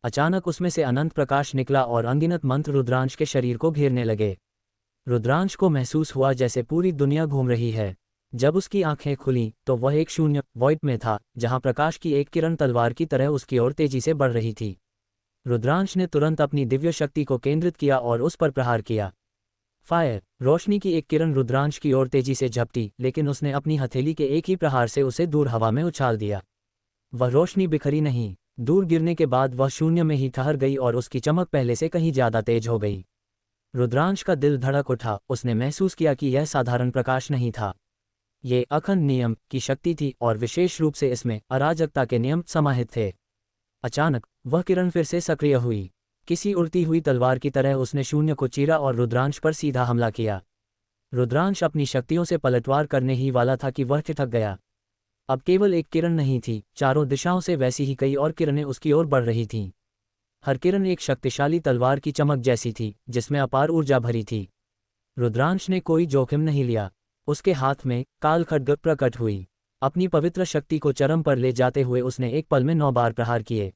अचानक उसमें से अनंत प्रकाश निकला और अनगिनत मंत्र रुद्रांश के शरीर को घेरने लगे। रुद्रांश को महसूस हुआ जैसे पूरी दुनिया घूम रही है। जब उसकी आंखें खुलीं तो वह एक शून्य वॉइड में था, जहां प्रकाश की एक किरण तलवार की तरह उसकी ओर तेजी से बढ़ रही थी। रुद्रांश ने तुरंत अपनी दिव्य शक्ति को केंद्रित किया और उस पर प्रहार किया। फायर! रोशनी की एक किरण रुद्रांश की ओर तेजी से झपटी, लेकिन उसने अपनी हथेली के एक ही प्रहार से उसे दूर हवा में उछाल दिया। वह रोशनी बिखरी नहीं। दूर गिरने के बाद वह शून्य में ही ठहर गई और उसकी चमक पहले से कहीं ज्यादा तेज हो गई। रुद्रांश का दिल धड़क उठा। उसने महसूस किया कि यह साधारण प्रकाश नहीं था। ये अखंड नियम की शक्ति थी और विशेष रूप से इसमें अराजकता के नियम समाहित थे। अचानक वह किरण फिर से सक्रिय हुई। किसी उड़ती हुई तलवार की तरह उसने शून्य को चीरा और रुद्रांश पर सीधा हमला किया। रुद्रांश अपनी शक्तियों से पलटवार करने ही वाला था कि वह ठिठक गया। अब केवल एक किरण नहीं थी, चारों दिशाओं से वैसी ही कई और किरणें उसकी ओर बढ़ रही थीं। हर किरण एक शक्तिशाली तलवार की चमक जैसी थी, जिसमें अपार ऊर्जा भरी थी। रुद्रांश ने कोई जोखिम नहीं लिया। उसके हाथ में काल खड्ग प्रकट हुई। अपनी पवित्र शक्ति को चरम पर ले जाते हुए उसने एक पल में 9 बार प्रहार किए।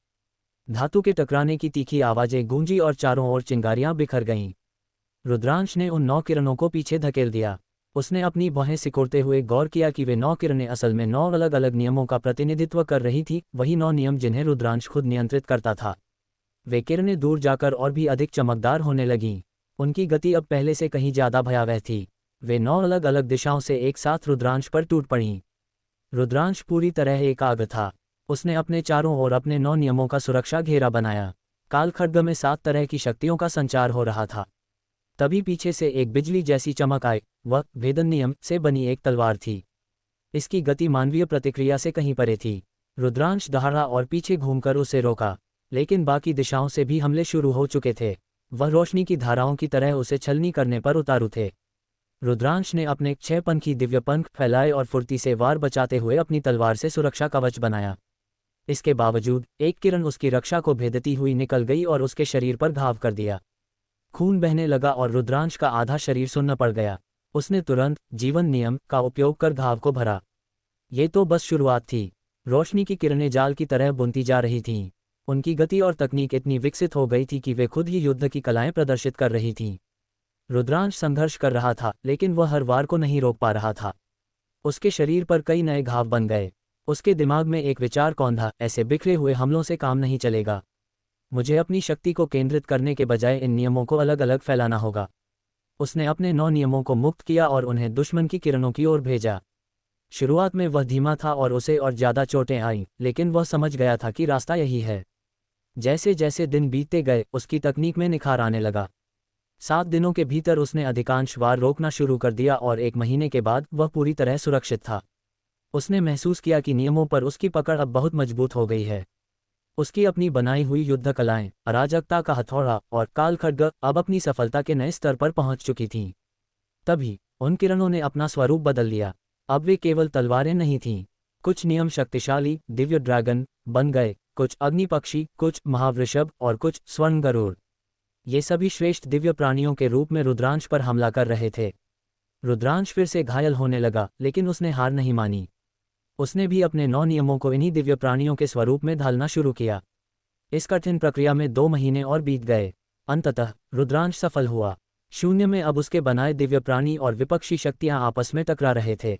धातु के टकराने की तीखी आवाजें गूंजी और चारों ओर चिंगारियां बिखर गईं। रुद्रांश ने उन 9 किरणों को पीछे धकेल दिया। उसने अपनी बाहें सिकुड़ते हुए गौर किया कि वे 9 किरणें असल में 9 अलग अलग नियमों का प्रतिनिधित्व कर रही थीं, वही 9 नियम जिन्हें रुद्रांश खुद नियंत्रित करता था। वे किरणें दूर जाकर और भी अधिक चमकदार होने लगीं। उनकी गति अब पहले से कहीं ज्यादा भयावह थी। वे 9 अलग अलग दिशाओं से एक साथ रुद्रांश पर टूट पड़ीं। रुद्रांश पूरी तरह एकाग्र था। उसने अपने चारों ओर अपने 9 नियमों का सुरक्षा घेरा बनाया। काल खड्ग में 7 तरह की शक्तियों का संचार हो रहा था। तभी पीछे से एक बिजली जैसी चमक आई। वह भेदन नियम से बनी एक तलवार थी। इसकी गति मानवीय प्रतिक्रिया से कहीं परे थी। रुद्रांश दहाड़ा और पीछे घूमकर उसे रोका, लेकिन बाकी दिशाओं से भी हमले शुरू हो चुके थे। वह रोशनी की धाराओं की तरह उसे छलनी करने पर उतारू थे। रुद्रांश ने अपने 6 पंखी दिव्य पंख फैलाए और फुर्ती से वार बचाते हुए अपनी तलवार से सुरक्षा कवच बनाया। इसके बावजूद एक किरण उसकी रक्षा को भेदती हुई निकल गई और उसके शरीर पर घाव कर दिया। खून बहने लगा और रुद्रांश का आधा शरीर सुन्न पड़ गया। उसने तुरंत जीवन नियम का उपयोग कर घाव को भरा। ये तो बस शुरुआत थी। रोशनी की किरणें जाल की तरह बुनती जा रही थीं। उनकी गति और तकनीक इतनी विकसित हो गई थी कि वे खुद ही युद्ध की कलाएं प्रदर्शित कर रही थीं। रुद्रांश संघर्ष कर रहा था, लेकिन वह हर वार को नहीं रोक पा रहा था। उसके शरीर पर कई नए घाव बन गए। उसके दिमाग में एक विचार कौंधा, ऐसे बिखरे हुए हमलों से काम नहीं चलेगा। मुझे अपनी शक्ति को केंद्रित करने के बजाय इन नियमों को अलग अलग फैलाना होगा। उसने अपने 9 नियमों को मुक्त किया और उन्हें दुश्मन की किरणों की ओर भेजा। शुरुआत में वह धीमा था और उसे और ज्यादा चोटें आईं, लेकिन वह समझ गया था कि रास्ता यही है। जैसे जैसे दिन बीतते गए, उसकी तकनीक में निखार आने लगा। 7 दिनों के भीतर उसने अधिकांश वार रोकना शुरू कर दिया और 1 महीने के बाद वह पूरी तरह सुरक्षित था। उसने महसूस किया कि नियमों पर उसकी पकड़ अब बहुत मजबूत हो गई है। उसकी अपनी बनाई हुई युद्ध कलाएं, अराजकता का हथौड़ा और काल खड्ग अब अपनी सफलता के नए स्तर पर पहुंच चुकी थीं। तभी उन किरणों ने अपना स्वरूप बदल लिया। अब वे केवल तलवारें नहीं थीं। कुछ नियम शक्तिशाली दिव्य ड्रैगन बन गए, कुछ अग्नि पक्षी, कुछ महावृषभ और कुछ स्वर्ण गरुड़। ये सभी श्रेष्ठ दिव्य प्राणियों के रूप में रुद्रांश पर हमला कर रहे थे। रुद्रांश फिर से घायल होने लगा, लेकिन उसने हार नहीं मानी। उसने भी अपने 9 नियमों को इन्हीं दिव्य प्राणियों के स्वरूप में ढालना शुरू किया। इस कठिन प्रक्रिया में 2 महीने और बीत गए। अंततः रुद्रांश सफल हुआ। शून्य में अब उसके बनाए दिव्य प्राणी और विपक्षी शक्तियां आपस में टकरा रहे थे।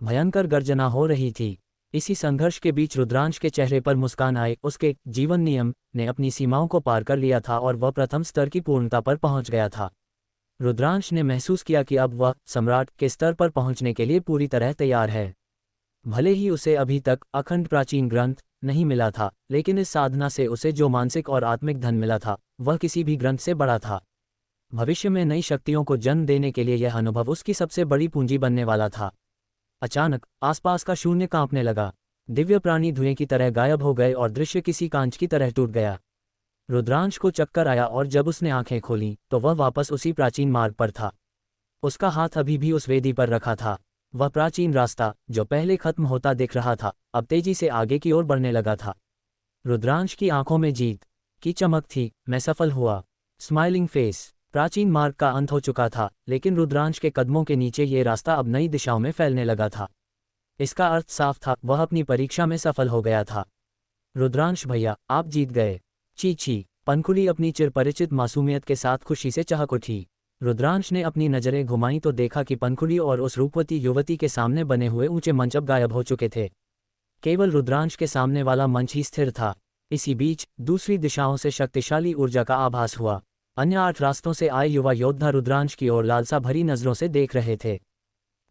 भयंकर गर्जना हो रही थी। इसी संघर्ष के बीच रुद्रांश के चेहरे पर मुस्कान आए। उसके जीवन नियम ने अपनी सीमाओं को पार कर लिया था और वह प्रथम स्तर की पूर्णता पर पहुंच गया था। रुद्रांश ने महसूस किया कि अब वह सम्राट के स्तर पर पहुंचने के लिए पूरी तरह तैयार है। भले ही उसे अभी तक अखंड प्राचीन ग्रंथ नहीं मिला था, लेकिन इस साधना से उसे जो मानसिक और आत्मिक धन मिला था वह किसी भी ग्रंथ से बड़ा था। भविष्य में नई शक्तियों को जन्म देने के लिए यह अनुभव उसकी सबसे बड़ी पूंजी बनने वाला था। अचानक आसपास का शून्य कांपने लगा। दिव्य प्राणी धुएं की तरह गायब हो गए और दृश्य किसी कांच की तरह टूट गया। रुद्रांश को चक्कर आया और जब उसने आंखें खोलीं तो वह वापस उसी प्राचीन मार्ग पर था। उसका हाथ अभी भी उस वेदी पर रखा था। वह प्राचीन रास्ता जो पहले खत्म होता दिख रहा था अब तेजी से आगे की ओर बढ़ने लगा था। रुद्रांश की आंखों में जीत की चमक थी। मैं सफल हुआ। Smiling face. प्राचीन मार्ग का अंत हो चुका था, लेकिन रुद्रांश के कदमों के नीचे ये रास्ता अब नई दिशाओं में फैलने लगा था। इसका अर्थ साफ था, वह अपनी परीक्षा में सफल हो गया था। रुद्रांश भैया, आप जीत गए। ची पंखुड़ी अपनी चिरपरिचित मासूमियत के साथ खुशी से चहक उठी। रुद्रांश ने अपनी नजरें घुमाईं तो देखा कि पंखुड़ी और उस रूपवती युवती के सामने बने हुए ऊंचे मंच अब गायब हो चुके थे। केवल रुद्रांश के सामने वाला मंच ही स्थिर था। इसी बीच दूसरी दिशाओं से शक्तिशाली ऊर्जा का आभास हुआ। अन्य 8 रास्तों से आए युवा योद्धा रुद्रांश की ओर लालसा भरी नजरों से देख रहे थे।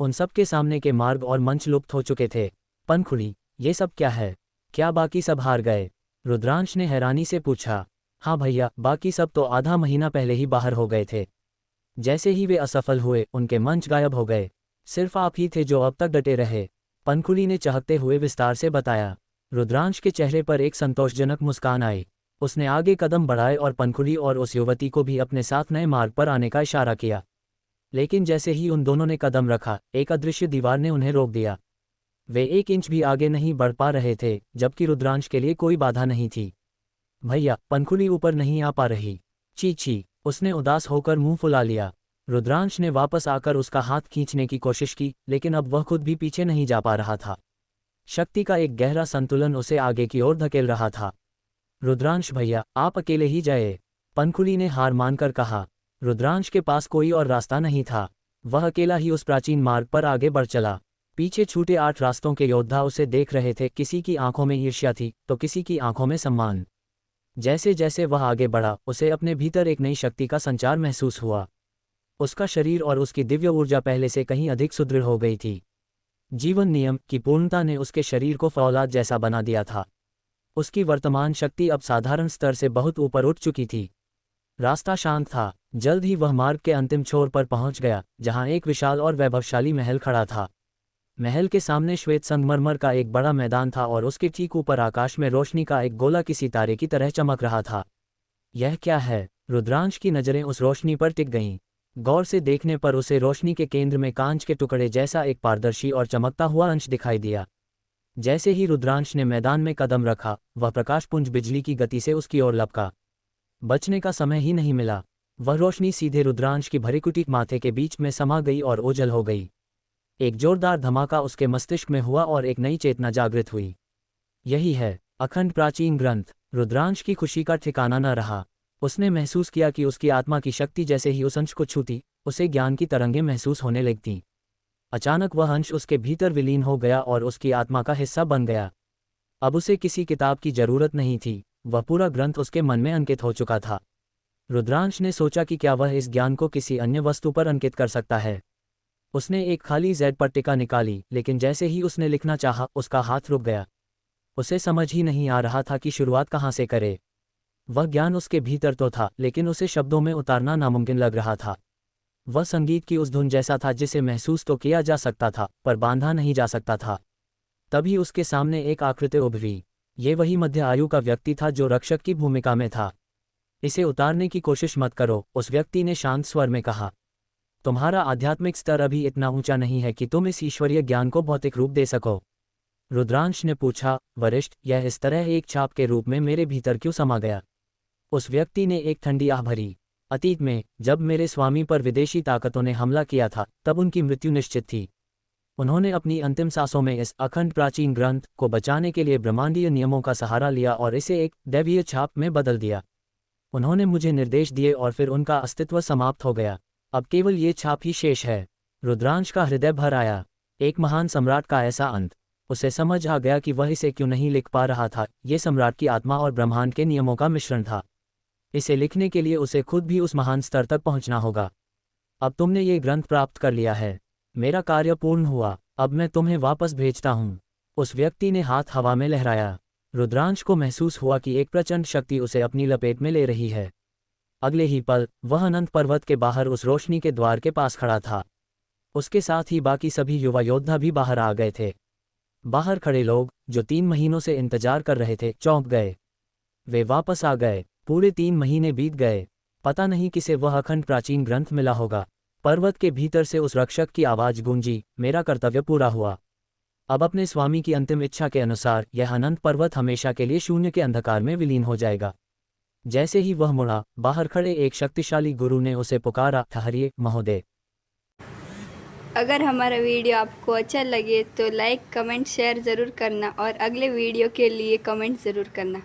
उन सब के सामने के मार्ग और मंच लुप्त हो चुके थे। पंखुड़ी, ये सब क्या है? क्या बाकी सब हार गए? रुद्रांश ने हैरानी से पूछा। हाँ भैया, बाकी सब तो आधा महीना पहले ही बाहर हो गए थे। जैसे ही वे असफल हुए उनके मंच गायब हो गए। सिर्फ आप ही थे जो अब तक डटे रहे, पंखुड़ी ने चहकते हुए विस्तार से बताया। रुद्रांश के चेहरे पर एक संतोषजनक मुस्कान आई। उसने आगे कदम बढ़ाए और पंखुड़ी और उस युवती को भी अपने साथ नए मार्ग पर आने का इशारा किया। लेकिन जैसे ही उन दोनों ने कदम रखा, एक अदृश्य दीवार ने उन्हें रोक दिया। वे 1 इंच भी आगे नहीं बढ़ पा रहे थे, जबकि रुद्रांश के लिए कोई बाधा नहीं थी। भैया, पंखुड़ी ऊपर नहीं आ पा रही। ची उसने उदास होकर मुंह फुला लिया। रुद्रांश ने वापस आकर उसका हाथ खींचने की कोशिश की, लेकिन अब वह खुद भी पीछे नहीं जा पा रहा था। शक्ति का एक गहरा संतुलन उसे आगे की ओर धकेल रहा था। रुद्रांश भैया, आप अकेले ही जाए, पंखुड़ी ने हार मानकर कहा। रुद्रांश के पास कोई और रास्ता नहीं था। वह अकेला ही उस प्राचीन मार्ग पर आगे बढ़ चला। पीछे छूटे 8 रास्तों के योद्धा उसे देख रहे थे। किसी की आंखों में ईर्ष्या थी तो किसी की आंखों में सम्मान। जैसे जैसे वह आगे बढ़ा, उसे अपने भीतर एक नई शक्ति का संचार महसूस हुआ। उसका शरीर और उसकी दिव्य ऊर्जा पहले से कहीं अधिक सुदृढ़ हो गई थी। जीवन नियम की पूर्णता ने उसके शरीर को फौलाद जैसा बना दिया था। उसकी वर्तमान शक्ति अब साधारण स्तर से बहुत ऊपर उठ चुकी थी। रास्ता शांत था। जल्द ही वह मार्ग के अंतिम छोर पर पहुंच गया, जहां एक विशाल और वैभवशाली महल खड़ा था। महल के सामने श्वेत संगमरमर का एक बड़ा मैदान था और उसके ठीक ऊपर आकाश में रोशनी का एक गोला किसी तारे की तरह चमक रहा था। यह क्या है? रुद्रांश की नजरें उस रोशनी पर टिक गईं। गौर से देखने पर उसे रोशनी के केंद्र में कांच के टुकड़े जैसा एक पारदर्शी और चमकता हुआ अंश दिखाई दिया। जैसे ही रुद्रांश ने मैदान में कदम रखा, वह प्रकाशपुंज बिजली की गति से उसकी ओर लपका। बचने का समय ही नहीं मिला। वह रोशनी सीधे रुद्रांश की भरीकुटी माथे के बीच में समा गई और ओझल हो गई। एक जोरदार धमाका उसके मस्तिष्क में हुआ और एक नई चेतना जागृत हुई। यही है अखंड प्राचीन ग्रंथ। रुद्रांश की खुशी का ठिकाना न रहा। उसने महसूस किया कि उसकी आत्मा की शक्ति जैसे ही उस अंश को छूती, उसे ज्ञान की तरंगें महसूस होने लगतीं। अचानक वह अंश उसके भीतर विलीन हो गया और उसकी आत्मा का हिस्सा बन गया। अब उसे किसी किताब की जरूरत नहीं थी। वह पूरा ग्रंथ उसके मन में अंकित हो चुका था। रुद्रांश ने सोचा कि क्या वह इस ज्ञान को किसी अन्य वस्तु पर अंकित कर सकता है। उसने एक खाली जेड पट्टिका निकाली, लेकिन जैसे ही उसने लिखना चाहा, उसका हाथ रुक गया। उसे समझ ही नहीं आ रहा था कि शुरुआत कहाँ से करे। वह ज्ञान उसके भीतर तो था, लेकिन उसे शब्दों में उतारना नामुमकिन लग रहा था। वह संगीत की उस धुन जैसा था जिसे महसूस तो किया जा सकता था, पर बांधा नहीं जा सकता था। तभी उसके सामने एक आकृति उभरी। ये वही मध्य आयु का व्यक्ति था जो रक्षक की भूमिका में था। इसे उतारने की कोशिश मत करो, उस व्यक्ति ने शांत स्वर में कहा। तुम्हारा आध्यात्मिक स्तर अभी इतना ऊंचा नहीं है कि तुम इस ईश्वरीय ज्ञान को भौतिक रूप दे सको। रुद्रांश ने पूछा, वरिष्ठ, यह इस तरह एक छाप के रूप में मेरे भीतर क्यों समा गया? उस व्यक्ति ने एक ठंडी आह भरी। अतीत में जब मेरे स्वामी पर विदेशी ताकतों ने हमला किया था तब उनकी मृत्यु निश्चित थी। उन्होंने अपनी अंतिम सांसों में इस अखंड प्राचीन ग्रंथ को बचाने के लिए ब्रह्मांडीय नियमों का सहारा लिया और इसे एक दैवीय छाप में बदल दिया। उन्होंने मुझे निर्देश दिए और फिर उनका अस्तित्व समाप्त हो गया। अब केवल ये छाप ही शेष है। रुद्रांश का हृदय भर आया। एक महान सम्राट का ऐसा अंत। उसे समझ आ गया कि वह इसे क्यों नहीं लिख पा रहा था। ये सम्राट की आत्मा और ब्रह्मांड के नियमों का मिश्रण था। इसे लिखने के लिए उसे खुद भी उस महान स्तर तक पहुंचना होगा। अब तुमने ये ग्रंथ प्राप्त कर लिया है। मेरा कार्य पूर्ण हुआ। अब मैं तुम्हें वापस भेजता हूँ। उस व्यक्ति ने हाथ हवा में लहराया। रुद्रांश को महसूस हुआ कि एक प्रचंड शक्ति उसे अपनी लपेट में ले रही है। अगले ही पल वह अनंत पर्वत के बाहर उस रोशनी के द्वार के पास खड़ा था। उसके साथ ही बाकी सभी युवा योद्धा भी बाहर आ गए थे। बाहर खड़े लोग जो 3 महीनों से इंतजार कर रहे थे चौंक गए। वे वापस आ गए। पूरे 3 महीने बीत गए। पता नहीं किसे वह अखंड प्राचीन ग्रंथ मिला होगा। पर्वत के भीतर से उस रक्षक की आवाज गूंजी, मेरा कर्तव्य पूरा हुआ। अब अपने स्वामी की अंतिम इच्छा के अनुसार यह अनंत पर्वत हमेशा के लिए शून्य के अंधकार में विलीन हो जाएगा। जैसे ही वह मुड़ा, बाहर खड़े एक शक्तिशाली गुरु ने उसे पुकारा, ठहरिए महोदय। अगर हमारा वीडियो आपको अच्छा लगे तो लाइक कमेंट शेयर ज़रूर करना और अगले वीडियो के लिए कमेंट ज़रूर करना।